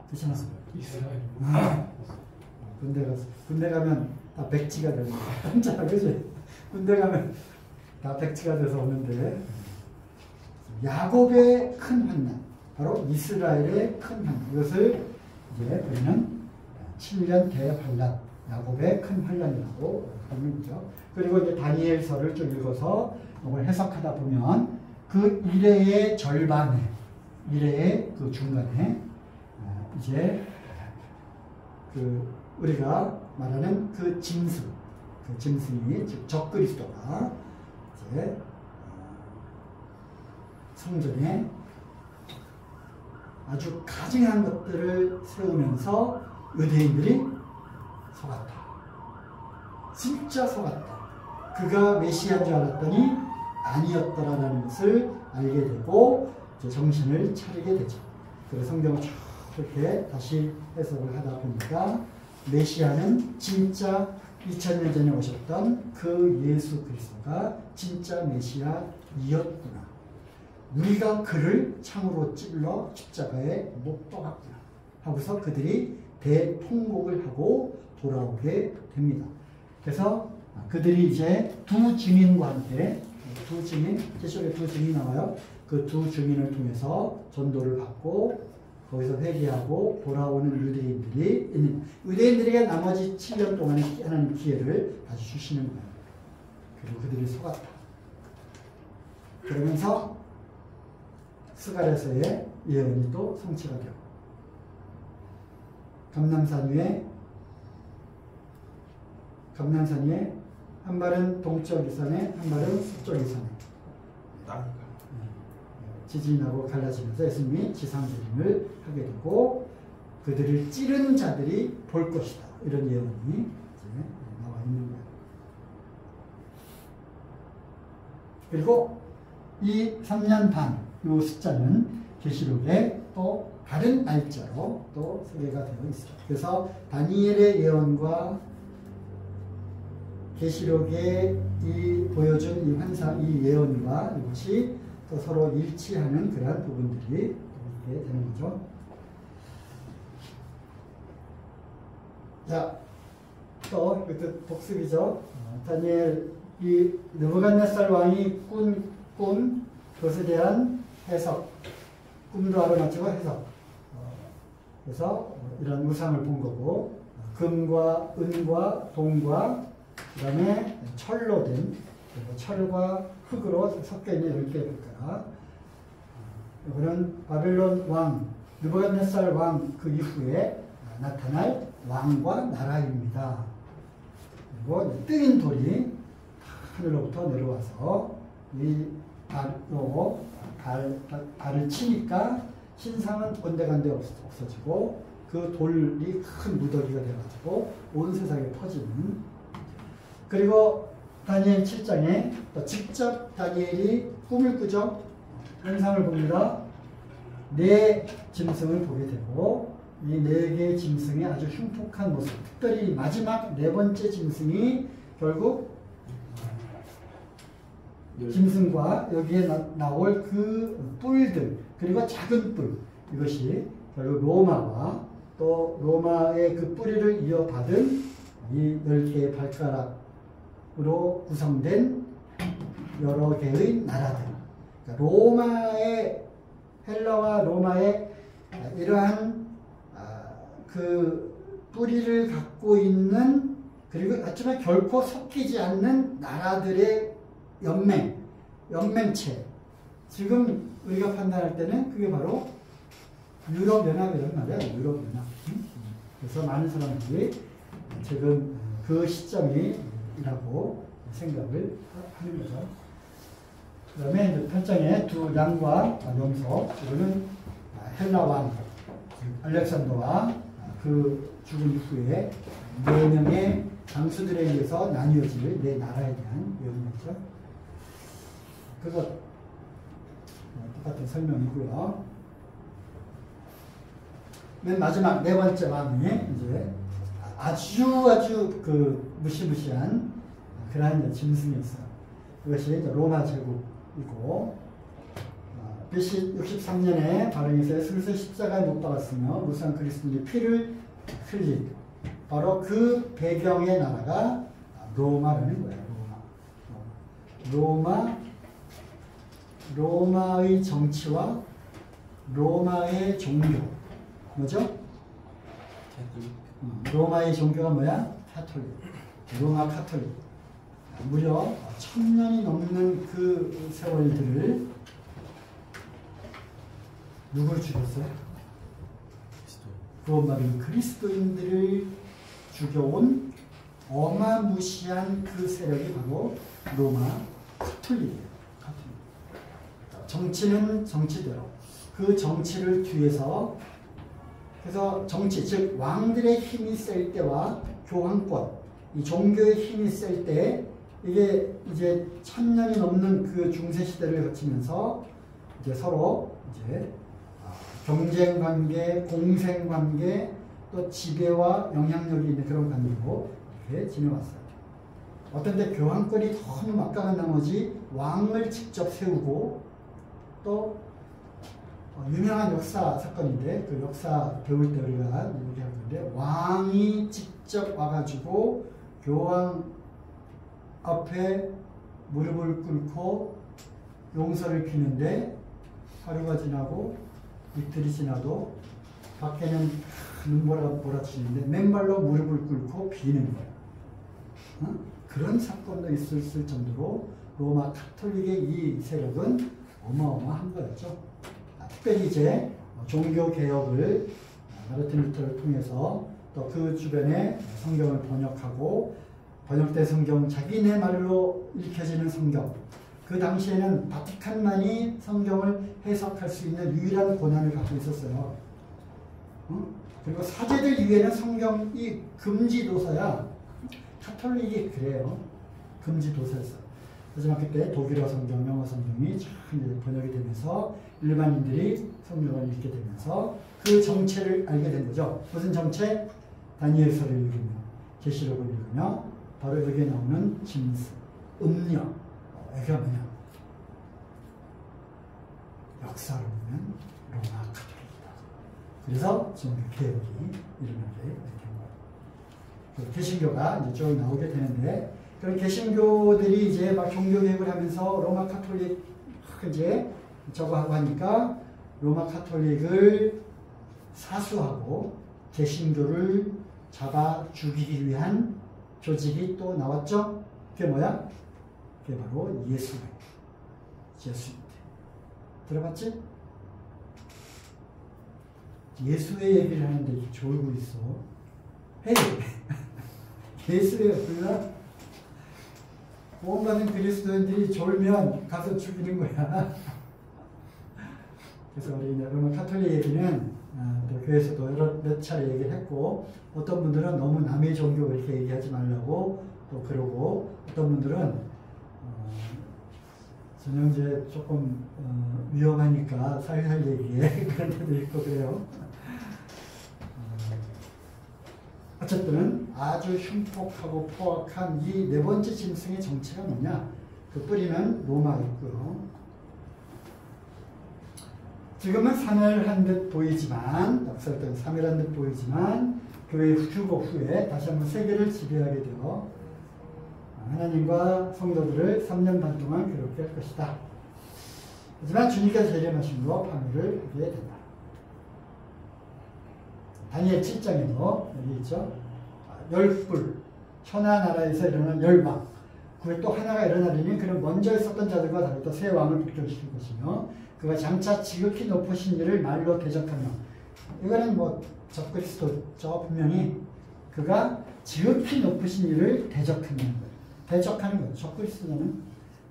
그렇잖아요. 이스라엘. 군대 가면 다 백지가 되는 거야. 혼자, 그지? 군대 가면 다 백지가 돼서 오는데, 야곱의 큰 환난, 바로 이스라엘의 큰 환난, 이것을 이제 우리는 7년 대환란, 야곱의 큰 환란이라고 하는 거죠. 그리고 이제 다니엘서를 좀 읽어서 이걸 해석하다 보면 그 이래의 절반에, 이래의 그 중간에 이제 그 우리가 말하는 그 짐승, 그 짐승이 즉 적그리스도가 이제 성전에 아주 가증한 것들을 세우면서 유대인들이 속았다. 진짜 속았다. 그가 메시아인 줄 알았더니 아니었더라라는 것을 알게 되고 이제 정신을 차리게 되죠. 그래서 성경을 쭉 이렇게 다시 해석을 하다 보니까 메시아는 진짜 2000년 전에 오셨던 그 예수 그리스도가 진짜 메시아이었구나. 우리가 그를 창으로 찔러 십자가에 못 박았구나 하고서 그들이 대통곡을 하고 돌아오게 됩니다. 그래서 그들이 이제 두 증인과 함께, 두 증인, 제시록에 두 증인이 나와요. 그 그 두 증인을 통해서 전도를 받고 거기서 회개하고 돌아오는 유대인들이 있는, 유대인들에게 나머지 7년 동안의 하나님 기회를 다시 주시는 거예요. 그리고 그들이 속았다. 그러면서 스가랴서의 예언이 또 성취가 되고, 감람산 위에 한 발은 동쪽 이산에 한 발은 서쪽 이산에 지진이 나고 갈라지면서 예수님이 지상재림을 하게 되고 그들을 찌른 자들이 볼 것이다. 이런 예언이 이제 나와 있는 거예요. 그리고 이 3년 반, 이 숫자는 계시록에 또 다른 날짜로 또 소개가 되어 있어요. 그래서 다니엘의 예언과 계시록에 보여준 이 환상, 이 예언과 이것이 또 서로 일치하는 그러한 부분들이 있게 되는 거죠. 자, 또 그것도 복습이죠. 다니엘 이 느부갓네살 왕이 꾼 것에 대한 해석, 꿈도 알아맞히고 해석. 그래서 이런 우상을 본 거고, 금과 은과 동과 그 다음에 철로 된, 철과 흙으로 섞여 있는 이런 게 볼까요? 이거는 바벨론 왕, 느부갓네살 왕 그 이후에 나타날 왕과 나라입니다. 그리고 뜨인 돌이 하늘로부터 내려와서 이 발을 치니까 신상은 온데간데 없어지고 그 돌이 큰 무더기가 돼가지고 온 세상에 퍼지는. 그리고 다니엘 7장에 또 직접 다니엘이 꿈을 꾸죠. 환상을 봅니다. 4 짐승을 보게 되고 이 4개의 짐승의 아주 흉폭한 모습, 특별히 마지막 4번째 짐승이 결국 짐승과 여기에 나올 그 뿔들, 그리고 작은 뿔, 이것이 결국 로마와 또 로마의 그 뿌리를 이어받은 이 10개의 발가락으로 구성된 여러 개의 나라들. 그러니까 로마의, 헬라와 로마의 이러한 그 뿌리를 갖고 있는, 그리고 하지만 결코 섞이지 않는 나라들의 연맹체. 지금 우리가 판단할 때는 그게 바로 유럽연합이라는 말이야. 유럽연합. 그래서 많은 사람들이 지금 그 시점이라고 생각을 하는 거죠. 그 다음에 8장에 두 양과 염소, 이거는 헬라 왕 알렉산더와 그 죽은 이후에 4명의 장수들에 의해서 나뉘어질 4나라에 대한 예언이죠. 그거 똑같은 설명이고요. 맨 마지막 4번째 왕이 이제 아주 그 무시무시한 그러한 짐승이었어요. 그것이 이제 로마 제국이고, BC 63년에 바로에서 슬슬 십자가에 못 박았으며 무수한 그리스도의 피를 흘린 바로 그 배경의 나라가 로마라는 거예요. 로마의 정치와 로마의 종교, 뭐죠? 로마의 종교가 뭐야? 카톨릭. 로마 카톨릭. 무려 1000년이 넘는 그 세월들을 누구를 죽였어요? 구원받은 그리스도인들을 죽여온 어마무시한 그 세력이 바로 로마 카톨릭이에요. 정치는 정치대로 그 정치를 뒤에서, 그래서 정치, 즉 왕들의 힘이 셀 때와 교황권, 이 종교의 힘이 셀 때, 이게 이제 1000년이 넘는 그 중세 시대를 거치면서 이제 서로 이제 경쟁 관계, 공생 관계, 또 지배와 영향력이 있는 그런 관계로 이렇게 지내왔어요. 어떤 때 교황권이 너무 막강한 나머지 왕을 직접 세우고, 또 유명한 역사 사건인데, 그 역사 배울 때 우리가 얘기할 건데, 왕이 직접 와가지고 교황 앞에 무릎을 꿇고 용서를 비는데 하루가 지나고 이틀이 지나도 밖에는 눈보라가 몰아치는데 맨발로 무릎을 꿇고 비는 거예요. 어? 그런 사건도 있을 정도로 로마 카톨릭의 이 세력은 어마어마한 거였죠. 특별히 이제 종교 개혁을 마르틴 루터를 통해서 또 그 주변에 성경을 번역하고 번역된 성경, 자기네 말로 읽혀지는 성경. 그 당시에는 바티칸만이 성경을 해석할 수 있는 유일한 권한을 갖고 있었어요. 그리고 사제들 이외에는 성경이 금지도서야. 카톨릭이 그래요. 금지도서였어. 하지만 그때 독일어 성경, 영어 성경이 참 이제 번역이 되면서 일반인들이 성경을 읽게 되면서 그 정체를 알게 된 거죠. 무슨 정체? 다니엘서를 읽으며 계시록을 읽으며 바로 여기에 나오는 짐승, 음녀. 여기가 뭐냐? 역사로 보면 로마 카톨릭이다. 그래서 종교 개혁이 일어나게 된 거예요. 개신교가 이제 쭉 나오게 되는데, 그런 개신교들이 이제 막 종교 개혁을 하면서 로마 카톨릭 이제 저거 하고 하니까 로마 카톨릭을 사수하고 개신교를 잡아 죽이기 위한 조직이 또 나왔죠. 그게 뭐야? 그게 바로 예수회. 예수ite. 들어봤지? 예수회 얘기를 하는데 이렇게 졸고 있어. 헤이! 예수회 몰라? 구원받은 그리스도인들이 졸면 가서 죽이는 거야. 그래서 우리 로마 카톨릭 얘기는 또 교회에서도 몇 차례 얘기를 했고, 어떤 분들은 너무 남의 종교 이렇게 얘기하지 말라고 또 그러고, 어떤 분들은 전형제 조금 위험하니까 살살 얘기해. 그런 데도 있고 그래요. 어쨌든 아주 흉폭하고 포악한 이 네 번째 짐승의 정체가 뭐냐? 그 뿌리는 로마였고요. 지금은 사멸한 듯 보이지만, 역사를 통해 사멸한 듯 보이지만, 교회 휴거 후에 다시 한번 세계를 지배하게 되어 하나님과 성도들을 3년 반 동안 괴롭게 할 것이다. 하지만 주님께서 재림하심으로 파멸을 하게 된다. 다니엘 7장에도 여기 있죠. 열불, 천하나라에서 일어난 열왕. 그에 또 하나가 일어나려니 그는 먼저 있었던 자들과 다르게 또 새 왕을 북경시킬 것이며, 그가 장차 지극히 높으신 이를 말로 대적하며, 이거는 뭐 적그리스도죠. 분명히 그가 지극히 높으신 이를 대적하는 거예요. 대적하는 거예요. 적그리스도는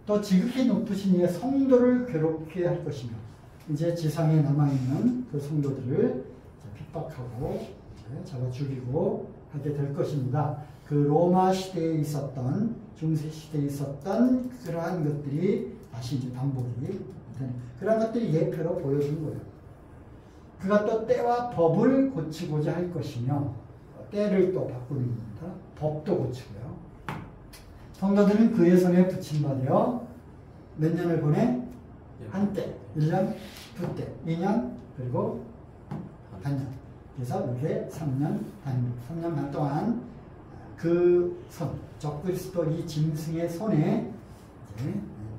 또 지극히 높으신 이의 성도를 괴롭게 할 것이며, 이제 지상에 남아있는 그 성도들을 핍박하고 잡아 죽이고 하게 될 것입니다. 그 로마 시대에 있었던, 중세 시대에 있었던 그러한 것들이 다시 이제 반복이 되는, 그런 것들이 예표로 보여준 거예요. 그가 또 때와 법을 고치고자 할 것이며, 때를 또 바꾸는 겁니다. 법도 고치고요. 성도들은 그의 손에 붙임받아 몇 년을 보내? 한때, 1년, 2때, 2년, 그리고 반년. 그래서 이렇게 3년 반 동안 그 손, 적그리스도 이 짐승의 손에 이제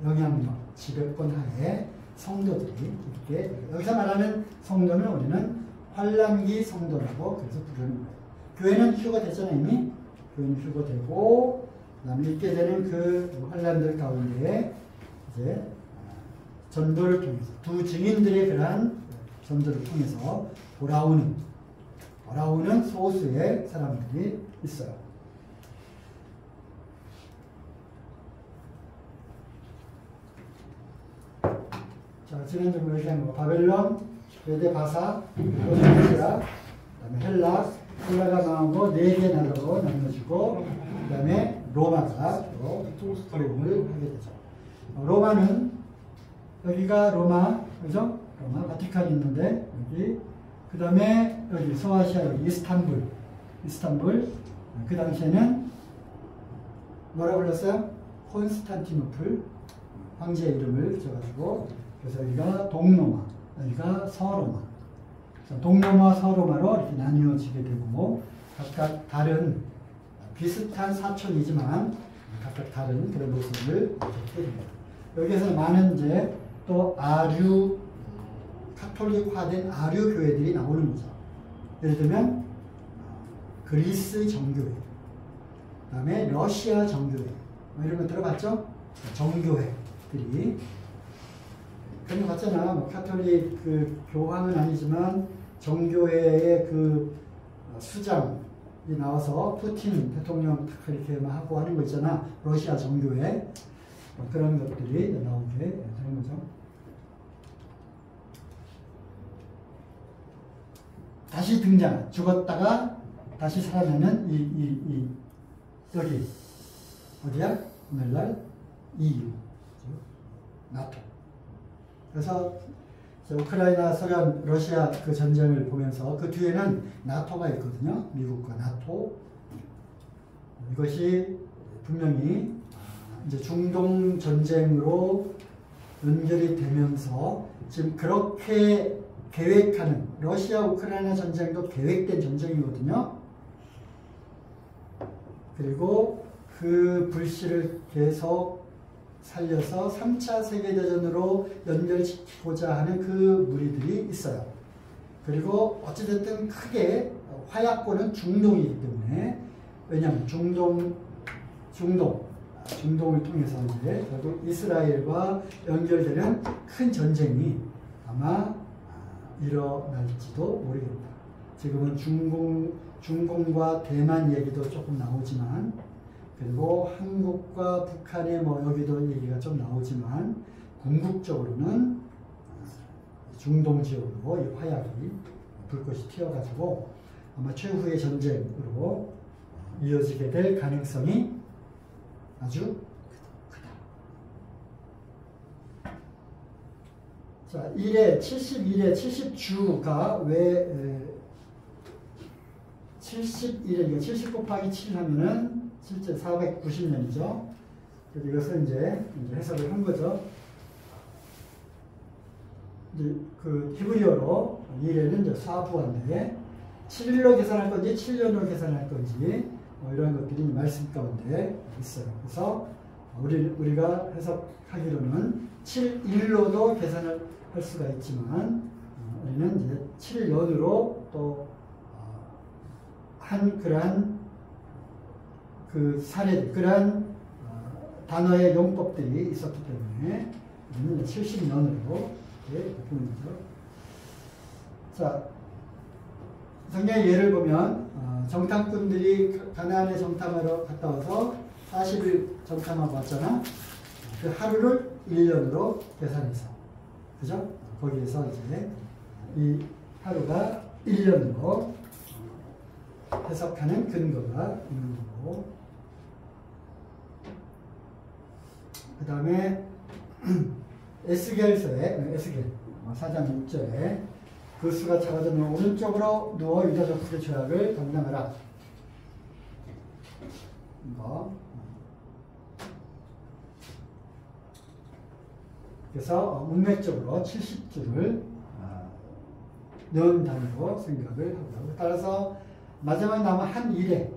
영향력, 지배권 하에 성도들이 이렇게, 여기서 말하는 성도는 우리는 환란기 성도라고 그래서 부르는 거예요. 교회는 휴거됐잖아요, 이미. 교회는 휴거되고, 그 다음에 있게 되는 그 환란들 가운데 이제 전도를 통해서, 두 증인들의 그러한 전도를 통해서 돌아오는 소수의 사람들이 있어요. 자, 지난주에 얘기한 거, 바벨론, 메데 바사, 그리고 페르시아, 그다음에 헬라가 망하고 4개 나라로 나눠지고, 그 다음에 로마가 또 포럼을 하게 되죠. 로마는, 여기가 로마, 그죠? 로마, 바티칸이 있는데, 여기, 그 다음에 여기 소아시아, 여기 이스탄불, 그 당시에는 뭐라 불렀어요? 콘스탄티노플, 황제의 이름을 붙여가지고, 그래서 여기가 동로마, 여기가 서로마. 동로마, 서로마로 이렇게 나뉘어지게 되고, 각각 다른, 비슷한 사촌이지만, 각각 다른 그런 모습을 보게 됩니다. 여기에서 많은 이제 또 아류 카톨릭화된 아류 교회들이 나오는 거죠. 예를 들면 그리스 정교회, 그다음에 러시아 정교회, 이런 거 들어봤죠? 정교회들이 그런 거 봤잖아. 뭐 카톨릭 그 교황은 아니지만 정교회의 그 수장이 나와서 푸틴 대통령 딱 이렇게 막 하고 하는 거 있잖아. 러시아 정교회 그런 것들이 나오게 되는 거죠. 다시 등장, 죽었다가 다시 살아나는 여기 어디야? 오늘날 EU, 나토. 그래서 우크라이나, 소련, 러시아 그 전쟁을 보면서 그 뒤에는 나토가 있거든요. 미국과 나토. 이것이 분명히 이제 중동 전쟁으로 연결이 되면서 지금 그렇게 계획하는 러시아 우크라이나 전쟁도 계획된 전쟁이거든요. 그리고 그 불씨를 계속 살려서 3차 세계대전으로 연결시키고자 하는 그 무리들이 있어요. 그리고 어찌됐든 크게 화약고는 중동이기 때문에, 왜냐하면 중동을 통해서 이제 결국 이스라엘과 연결되는 큰 전쟁이 아마 일어날지도 모르겠다. 지금은 중공과 대만 얘기도 조금 나오지만, 그리고 한국과 북한의 뭐 여기도 얘기가 좀 나오지만, 궁극적으로는 중동 지역으로 이 화약이 불꽃이 튀어가지고 아마 최후의 전쟁으로 이어지게 될 가능성이 아주 크다. 자, 71회 70주가 왜 71회, 70 곱하기 7 하면은 실제 490년이죠. 그래서 이것을 이제 해석을 한 거죠. 이제 그 히브리어로 1회는 이제 사부한데 7일로 계산할 건지 7년으로 계산할 건지 이런 것들이 말씀 가운데 있어요. 그래서 우리가 해석하기로는 7일로도 계산을 할 수가 있지만, 우리는 이제 7년으로 또 한 그러한 그 사례, 그러한 단어의 용법들이 있었기 때문에 우리는 70년으로 이렇게 보는 거죠. 자, 성경의 예를 보면 정탐꾼들이 가나안에 정탐하러 갔다 와서 40일 정탐하고 왔잖아. 그 하루를 1년으로 계산해서, 그죠? 거기에서 이제 이 하루가 1년으로 해석하는 근거가 있는 거고, 그 다음에 에스겔서에 4장 6절에 그 수가 작아지면 오른쪽으로 누워 유다 족속의 죄악을 감당하라. 이거. 그래서 문맥적으로 70주를 년 단위로 생각을 하고, 따라서 마지막 남은 한 일에,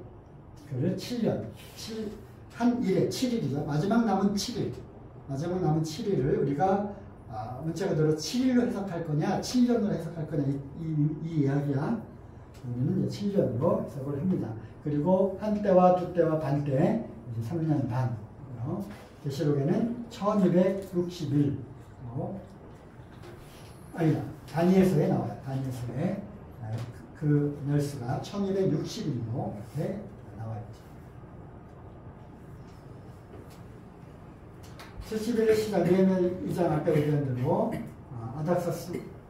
그를 7년, 한 일에 7일이죠. 마지막 남은 7일. 마지막 남은 7일을 우리가 문자 그대로 7일로 해석할 거냐, 7년으로 해석할 거냐, 이 이야기야. 우리는 이제 7년으로 해석을 합니다. 그리고 한 때와 두 때와 반 때, 이제 3년 반. 계시록에는 1260일. 아니다. 다니엘서에 나와요. 다니엘서에. 그 날수가 1260일로 이렇게 나와 있죠. 71일 시작, 느헤미야 2장 아까 얘기한 대로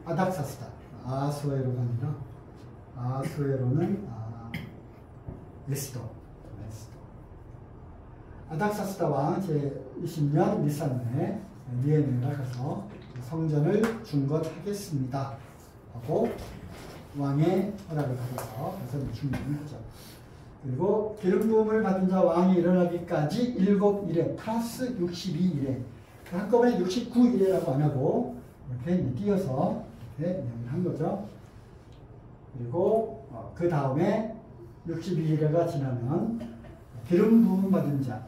아닥사스다. 아수에로가 아니라 아수에로는 에스도. 아닥사스다 왕 제20년 니산에 느헤미야가 가서 성전을 중건하겠습니다 하고 왕의 허락을 받아서 가서 중건을 하죠. 그리고 기름 부음을 받은 자 왕이 일어나기까지 7일에 플러스 62일에, 한꺼번에 69일이라고 안 하고 이렇게 띄어서 이렇게 이야기를 한 거죠. 그리고 그 다음에 62일에가 지나면 기름 부음 받은 자,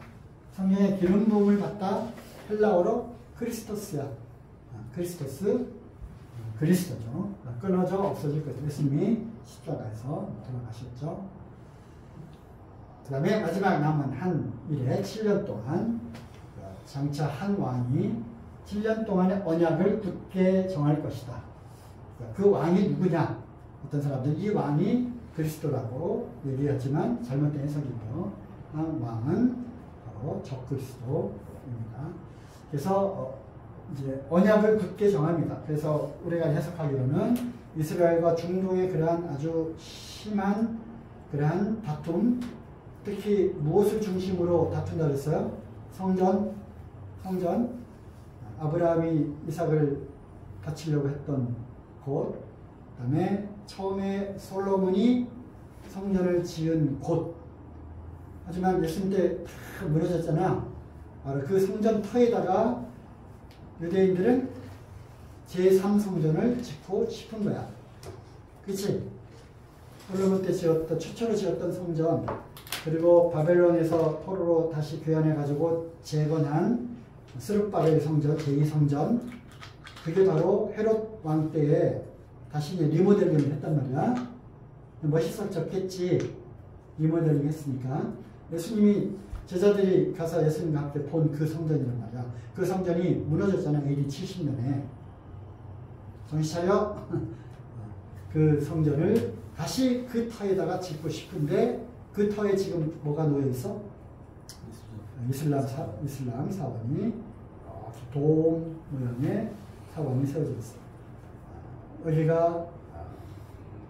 성경에 기름 부음을 받다 헬라어로 크리스토스야. 크리스토스, 그리스도죠. 끊어져 없어질 것이다. 예수님이 십자가에서 돌아가셨죠. 그 다음에 마지막 남은 한 일에 7년 동안 장차 한 왕이 7년 동안의 언약을 굳게 정할 것이다. 그 왕이 누구냐? 어떤 사람들은 이 왕이 그리스도라고 얘기했지만 잘못된 해석이고요. 왕은 바로 적그리스도입니다. 그래서 이제 언약을 굳게 정합니다. 그래서 우리가 해석하기로는 이스라엘과 중동의 그러한 아주 심한 그러한 다툼, 특히 무엇을 중심으로 다툰다 그랬어요? 성전. 아브라함이 이삭을 바치려고 했던 곳, 그 다음에 처음에 솔로몬이 성전을 지은 곳. 하지만 예수님 때 다 무너졌잖아. 바로 그 성전 터에다가 유대인들은 제3성전을 짓고 싶은 거야. 그치? 솔로몬 때 지었던, 최초로 지었던 성전, 그리고 바벨론에서 포로로 다시 귀환해가지고 재건한 스룹바벨 성전, 제2성전, 그게 바로 헤롯 왕 때에 다시 리모델링을 했단 말이야. 멋있었겠지. 리모델링 했으니까. 예수님이 제자들이 가서 예수님과 함께 본 그 성전이란 말이야. 그 성전이 무너졌잖아. AD 70년에. 정신 차려? 그 성전을 다시 그 터에다가 짓고 싶은데 그 터에 지금 뭐가 놓여 있어? 이슬람 사원이 돔 모양의 사원이 세워져 있어. 여기가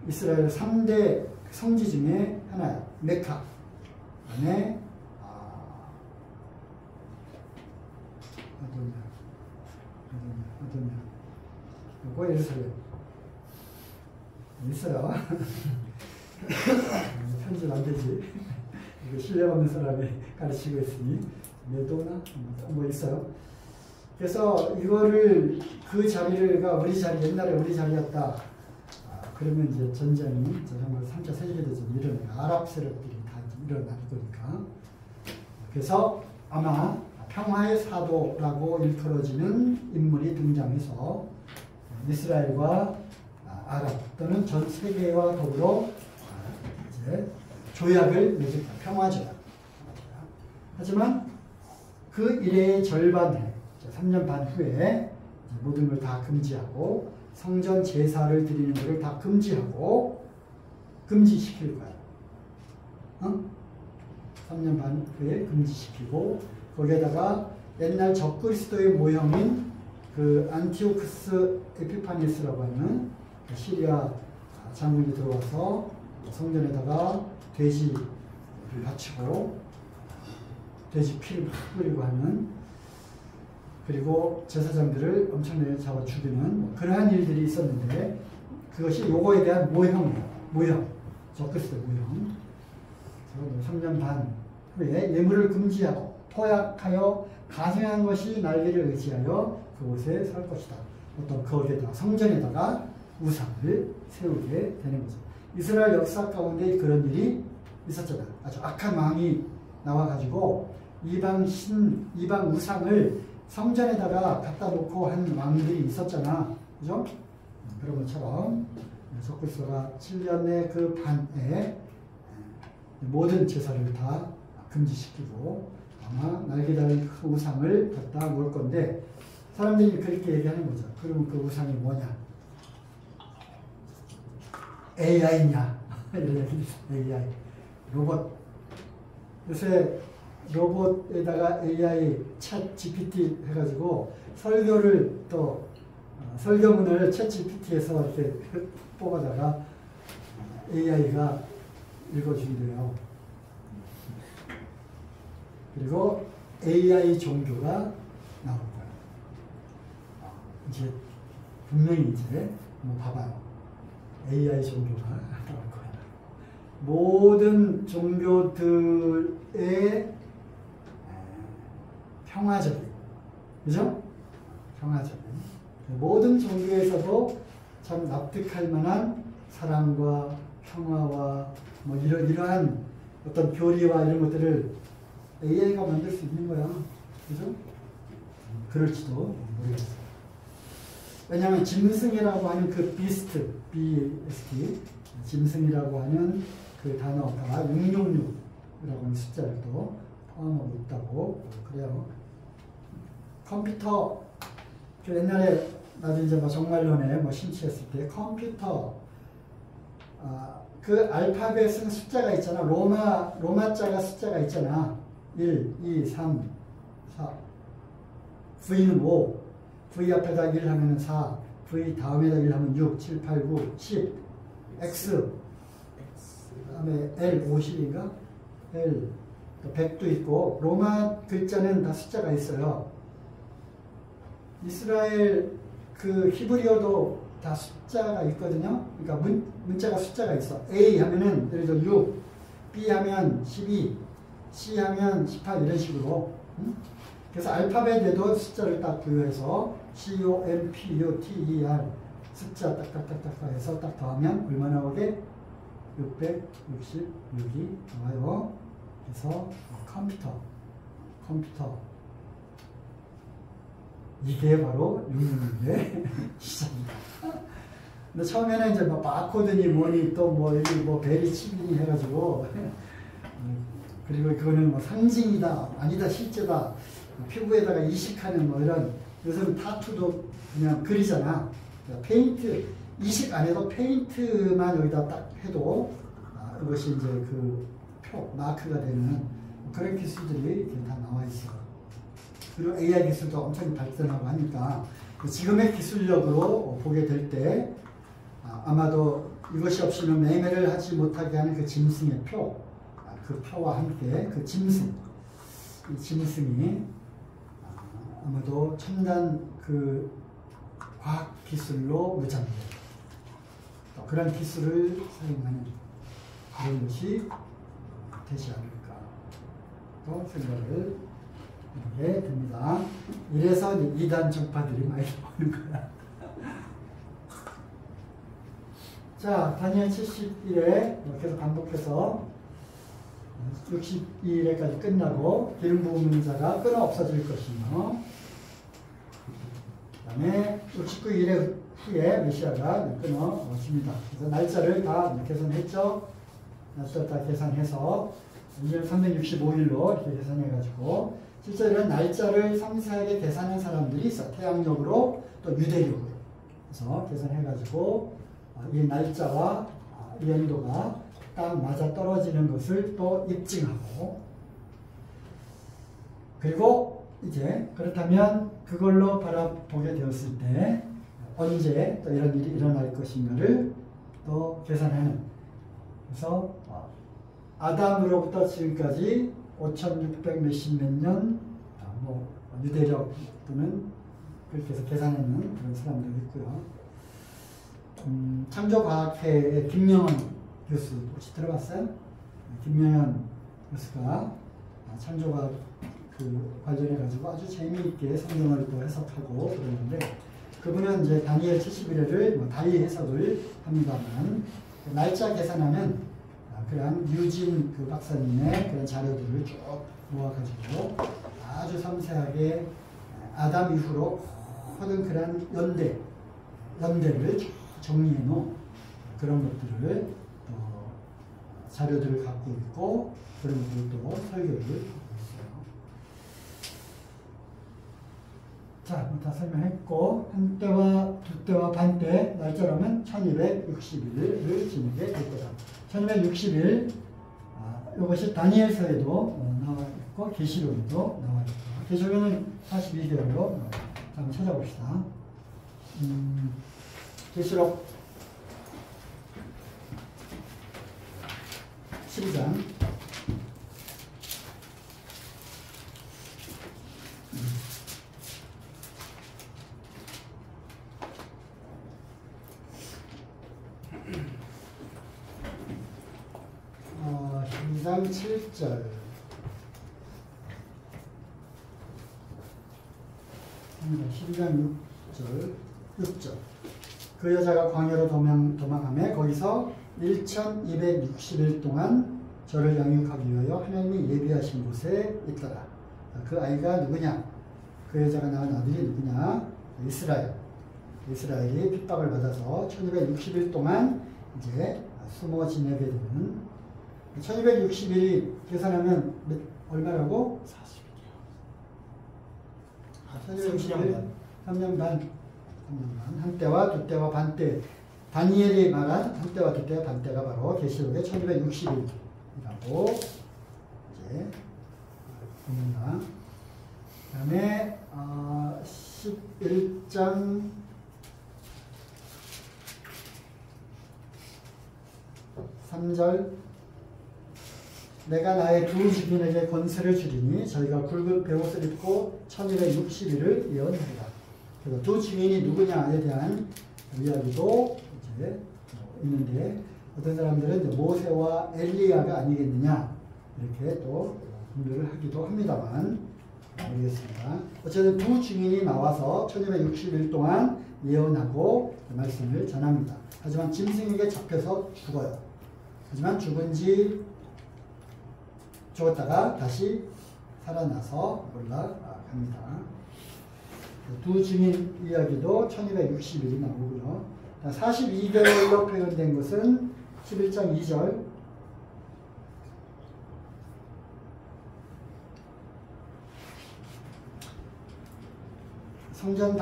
이스라엘 3대 성지 중에 하나야. 메카. 그다음에 어디냐? 이거 예루살렘. 있어요. 편집 안 되지. 이거 신뢰받는 사람이 가르치고 있으니 메도나 뭐 있어요. 그래서 이거를 그 자리가 우리 자리, 옛날에 우리 자리였다. 그러면 이제 전쟁이 정말 3차 세계대전이 일어나요. 아랍 세력들이 다 일어날 거니까. 그래서 아마 평화의 사도라고 일컬어지는 인물이 등장해서 이스라엘과 아랍 또는 전 세계와 더불어 이제 조약을 맺었다. 평화조약. 하지만 그 일의 절반에 3년 반 후에 모든 걸 다 금지하고 성전 제사를 드리는 것을 다 금지하고 금지시킬 거야. 3년 반 후에 금지시키고 거기에다가 옛날 적그리스도의 모형인 그 안티오쿠스 에피파니스라고 하는 시리아 장군이 들어와서 성전에다가 돼지를 바치고 돼지 피를 막 뿌리고 하는, 그리고 제사장들을 엄청나게 잡아 죽이는 뭐 그러한 일들이 있었는데 그것이 요거에 대한 모형이에요. 모형. 적그리스도 모형. 3년 반 후에 예물을 금지하고 포약하여 가증한 것이 날개를 의지하여 그곳에 설 것이다. 어떤 거기에다가 성전에다가 우상을 세우게 되는 거죠. 이스라엘 역사 가운데 그런 일이 있었잖아. 아주 악한 왕이 나와가지고 이방 우상을 성전에다가 갖다 놓고 한 왕들이 있었잖아. 그죠? 그런 것처럼 적그리스도가 7년의 그 반에 모든 제사를 다 금지시키고 아마 날개 달린 그 우상을 갖다 놓을 건데 사람들이 그렇게 얘기하는 거죠. 그러면 그 우상이 뭐냐? AI냐? 이런 얘기 AI. 로봇. 요새 로봇에다가 AI 챗 GPT 해가지고 설교를 또 설교문을 챗 GPT에서 이렇게 뽑아다가 AI가 읽어준대요. 그리고 AI 종교가 나올 거예요. 이제 분명히 이제 한번 봐봐요. AI 종교가 나올 거예요. 모든 종교들의 평화적인, 그죠? 평화적인. 모든 종교에서도 참 납득할 만한 사랑과 평화와 뭐 이러한 어떤 교리와 이런 것들을 AI가 만들 수 있는 거야. 그죠? 그럴지도 모르겠어요. 왜냐하면 짐승이라고 하는 그 비스트, BST, 짐승이라고 하는 그 단어가 666이라고 하는 숫자를 또 포함하고 있다고 그래요. 컴퓨터, 그 옛날에 나도 이제 뭐 정말론에 뭐 심취했을 때 컴퓨터, 그 알파벳은 숫자가 있잖아. 로마자가 숫자가 있잖아. 1, 2, 3, 4. V는 5. V 앞에다 1 하면 4. V 다음에다 1 하면 6, 7, 8, 9, 10. X. 그 다음에 L 50인가? L. 100도 있고. 로마 글자는 다 숫자가 있어요. 이스라엘 그 히브리어도 다 숫자가 있거든요. 그러니까 문자가 숫자가 있어. A 하면은 예를 들어 6, B 하면 12, C 하면 18 이런 식으로. 그래서 알파벳에도 숫자를 딱 부여해서 COMPUTER 숫자 딱딱딱딱 해서 딱 더하면 얼마 나오게? 666이 나와요. 그래서 컴퓨터 이게 바로 666의 시작입니다. 근데 처음에는 이제 뭐 바코드니 뭐니 또 뭐 여기 뭐 베리 칩이니 해가지고 그리고 그거는 뭐 상징이다 아니다 실제다 피부에다가 이식하는 뭐 이런 요즘 타투도 그냥 그리잖아. 페인트 이식 안 해도 페인트만 여기다 딱 해도 이것이 이제 그 표 마크가 되는 그런 기술들이 이렇게 다 나와 있어. 그리고 AI 기술도 엄청 발전하고 하니까 지금의 기술력으로 보게 될 때 아마도 이것이 없이는 매매를 하지 못하게 하는 그 짐승의 표, 그 표와 함께 그 짐승, 이 짐승이 아마도 첨단 그 과학 기술로 무장돼 그런 기술을 사용하는 그런 것이 되지 않을까 또 생각을 하게 됩니다. 이래서 이단 정파들이 많이 나오는 거야. 자, 다니엘 71회 계속 반복해서 62일에까지 끝나고 기름 부은 자가 끊어 없어질 것이며 그 다음에 69일에 후에 메시아가 끊어 없습니다. 그래서 날짜를 다 계산했죠. 날짜 다 계산해서 2년 365일로 이렇게 계산해가지고 실제 이런 날짜를 상세하게 계산한 사람들이 있어. 태양력으로 또 유대력으로. 그래서 계산해가지고 이 날짜와 이 연도가 딱 맞아 떨어지는 것을 또 입증하고 그리고 이제 그렇다면 그걸로 바라보게 되었을 때 언제 또 이런 일이 일어날 것인가를 또 계산하는 그래서 아담으로부터 지금까지 5600 몇십 몇 년, 뭐, 유대력 또는 그렇게 해서 계산하는 그런 사람도 있고요. 창조과학회의 김명헌 교수 혹시 들어봤어요? 김명헌 교수가 창조과학 그 관련해가지고 아주 재미있게 성경을 또 해석하고 그러는데 그분은 이제 다니엘 71회를 뭐 달리 해석을 합니다만 날짜 계산하는 그런 유진 그 박사님의 그런 자료들을 쭉 모아가지고 아주 섬세하게 아담 이후로 모든 그런 연대를 쭉 정리해 놓은 그런 것들을 자료들을 갖고 있고 그런 것들을 또 설교를 하고 있어요. 자, 다 설명했고 한 때와 두 때와 반 때 날짜로는 1260일을 지내게 될 거다. 1260일 이것이 다니엘서에도 나와 있고 계시록에도 나와 있고 계시록에는 42개월로 한번 찾아봅시다. 계시록 12장 (12장 7절) 12장 6절 그 여자가 광야로 도망하며 거기서 1260일 동안 저를 양육하기 위하여 하나님이 예비하신 곳에 있더라. 그 아이가 누구냐? 그 여자가 낳은 아들이 누구냐? 이스라엘. 이스라엘이 핍박을 받아서 1260일 동안 이제 숨어 지내게 되는 1260일이 계산하면 얼마라고? 40일이요. 3년 반. 한때와 두때와 반때. 다니엘이 말한 한때와 두때와 반때가 바로 계시록의 1260일이라고 이제 봅니다. 그 다음에 11장 3절 내가 나의 두 주민에게 권세를 주리니 저희가 굵은 베옷을 입고 1260일을 예언하리라. 그래서 두 주민이 누구냐에 대한 이야기도 이제 있는데 어떤 사람들은 이제 모세와 엘리야가 아니겠느냐 이렇게 또 분별을 하기도 합니다만 모르겠습니다. 어쨌든 두 주민이 나와서 1260일 동안 예언하고 말씀을 전합니다. 하지만 짐승에게 잡혀서 죽어요. 하지만 죽었다가 다시 살아나서 올라갑니다. 두 주민 이야기도 1260일이 나오고요. 42개월로 표현된 것은 11장 2절 성전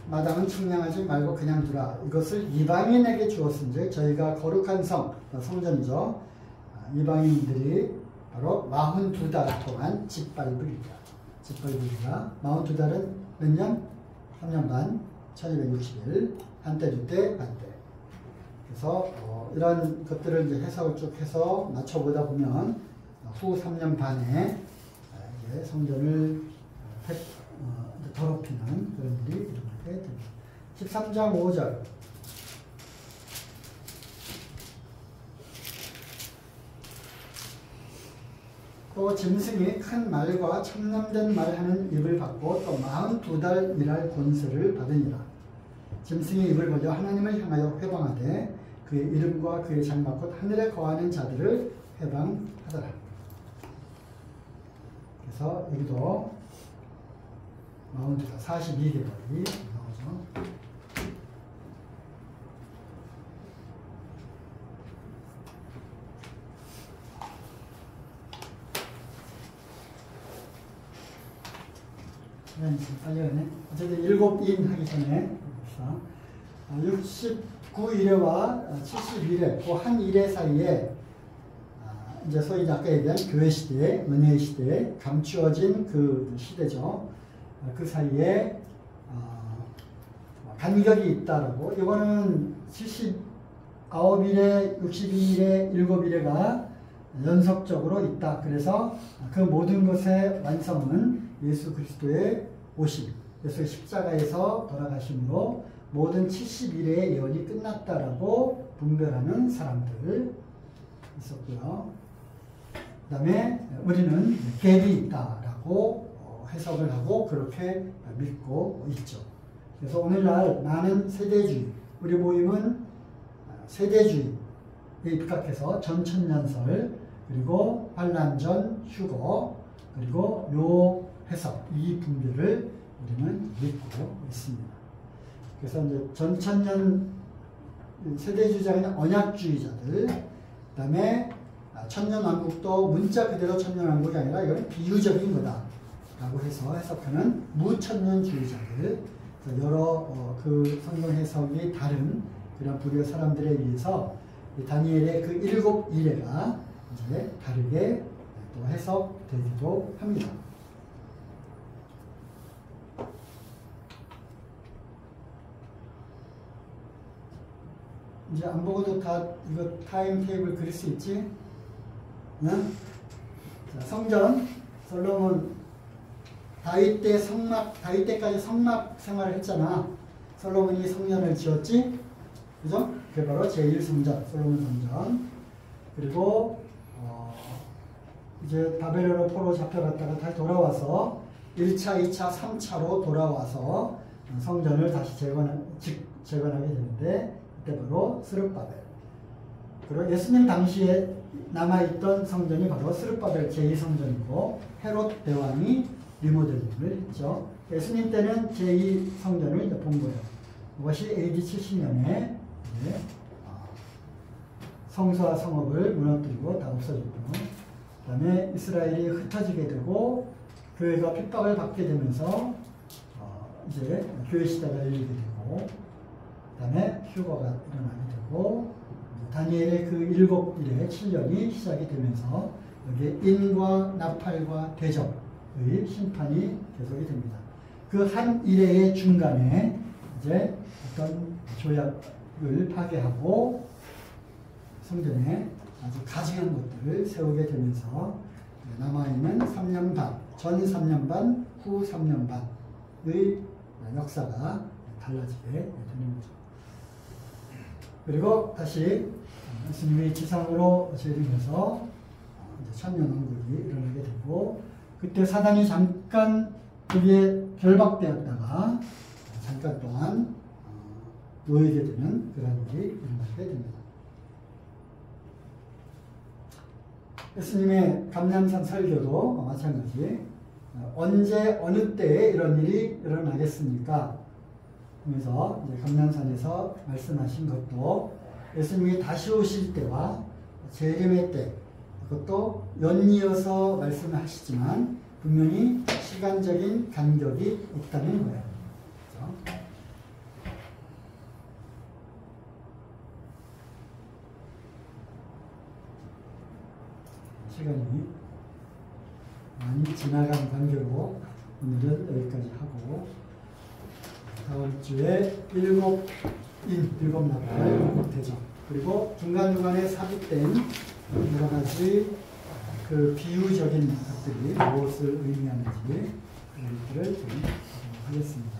마당은 청량하지 말고 그냥 두라. 이것을 이방인에게 주었은즉 저희가 거룩한 성전이죠. 이방인들이 바로 42달 동안 짓밟으리라. 42달은 몇 년? 3년 반, 1260일, 한때, 두때, 반때. 그래서 이런 것들을 이제 해석을 쭉 해서 맞춰보다 보면 후 3년 반에 이제 성전을 더럽히는 그런 일이 일어나게 됩니다. 13장 5절 또 짐승이 큰 말과 청렴된 말하는 입을 받고 또 42달 일할 권세를 받으니라. 짐승의 입을 벌려 하나님을 향하여 회방하되 그의 이름과 그의 장막 곧 하늘에 거하는 자들을 회방하더라. 그래서 여기도 42개월이 나오죠. 빨리 가네. 어쨌든 7인 하기 전에 봅시다. 69일에와 71회, 그 한 일회 사이에 이제 소위 아까 얘기한 교회 시대, 은혜의 시대, 감추어진 그 시대죠. 그 사이에 간격이 있다라고. 이거는 79일에, 62일에, 7일에가 연속적으로 있다. 그래서 그 모든 것의 완성은 예수 그리스도의 오심, 예수의 십자가에서 돌아가심으로 모든 71회의 예언이 끝났다라고 분별하는 사람들 있었고요. 그 다음에 우리는 갭이 있다라고 해석을 하고 그렇게 믿고 있죠. 그래서 오늘날 많은 세대주의, 우리 모임은 세대주의에 입각해서 전천년설, 그리고 환란전 휴거, 그리고 요 해석, 이 분별을 우리는 믿고 있습니다. 그래서 이제 전천년 세대주의자는 언약주의자들, 그 다음에 천년왕국도 문자 그대로 천년왕국이 아니라 이건 비유적인 거다 라고 해서 해석하는 무천년주의자들, 여러 그 성경 해석이 다른 그런 부류의 사람들에 의해서 다니엘의 그 7일회가 이제 다르게 또 해석되기도 합니다. 이제 안 보고도 다 이거 타임 테이블 그릴 수 있지? 응? 자, 성전, 솔로몬, 다윗 때까지 성막 생활을 했잖아. 솔로몬이 성전을 지었지? 그죠? 그게 바로 제1성전, 솔로몬 성전. 그리고, 이제 바벨론으로 포로 잡혀갔다가 다시 돌아와서 1차, 2차, 3차로 돌아와서 성전을 다시 재건하게 되는데, 그때 바로 스룹바벨. 그리고 예수님 당시에 남아있던 성전이 바로 스룹바벨 제2성전이고 헤롯 대왕이 리모델링을 했죠. 예수님 때는 제2성전을 본 거예요. 이것이 AD 70년에 성소와 성읍을 무너뜨리고 다 없어졌고, 그 다음에 이스라엘이 흩어지게 되고 교회가 핍박을 받게 되면서 이제 교회 시대가 열리게 되고, 그 다음에 휴거가 일어나게 되고, 다니엘의 그 7일의 7년이 시작이 되면서 여기에 인과 나팔과 대접의 심판이 계속이 됩니다. 그 한 일의 중간에 이제 어떤 조약을 파괴하고 성전에 아주 가증한 것들을 세우게 되면서 남아있는 3년 반, 전 3년 반, 후 3년 반의 역사가 달라지게 되는 거죠. 그리고 다시 예수님이 지상으로 재림해서 이제 천년왕국이 일어나게 되고, 그때 사단이 잠깐 거기에 결박되었다가 잠깐 동안 놓이게 되는 그런 일이 일어나게 됩니다. 예수님의 감람산 설교도 마찬가지, 언제 어느 때에 이런 일이 일어나겠습니까? 하면서 이제 감람산에서 말씀하신 것도 예수님이 다시 오실 때와 재림의 때, 그것도 연이어서 말씀을 하시지만 분명히 시간적인 간격이 있다는 거예요. 그렇죠? 시간이 많이 지나간 관계로 오늘은 여기까지 하고, 다음 주에 7 나팔, 7 대접, 그리고 중간중간에 삽입된 여러 가지 그 비유적인 것들이 무엇을 의미하는지 그런 것들을 좀 하겠습니다.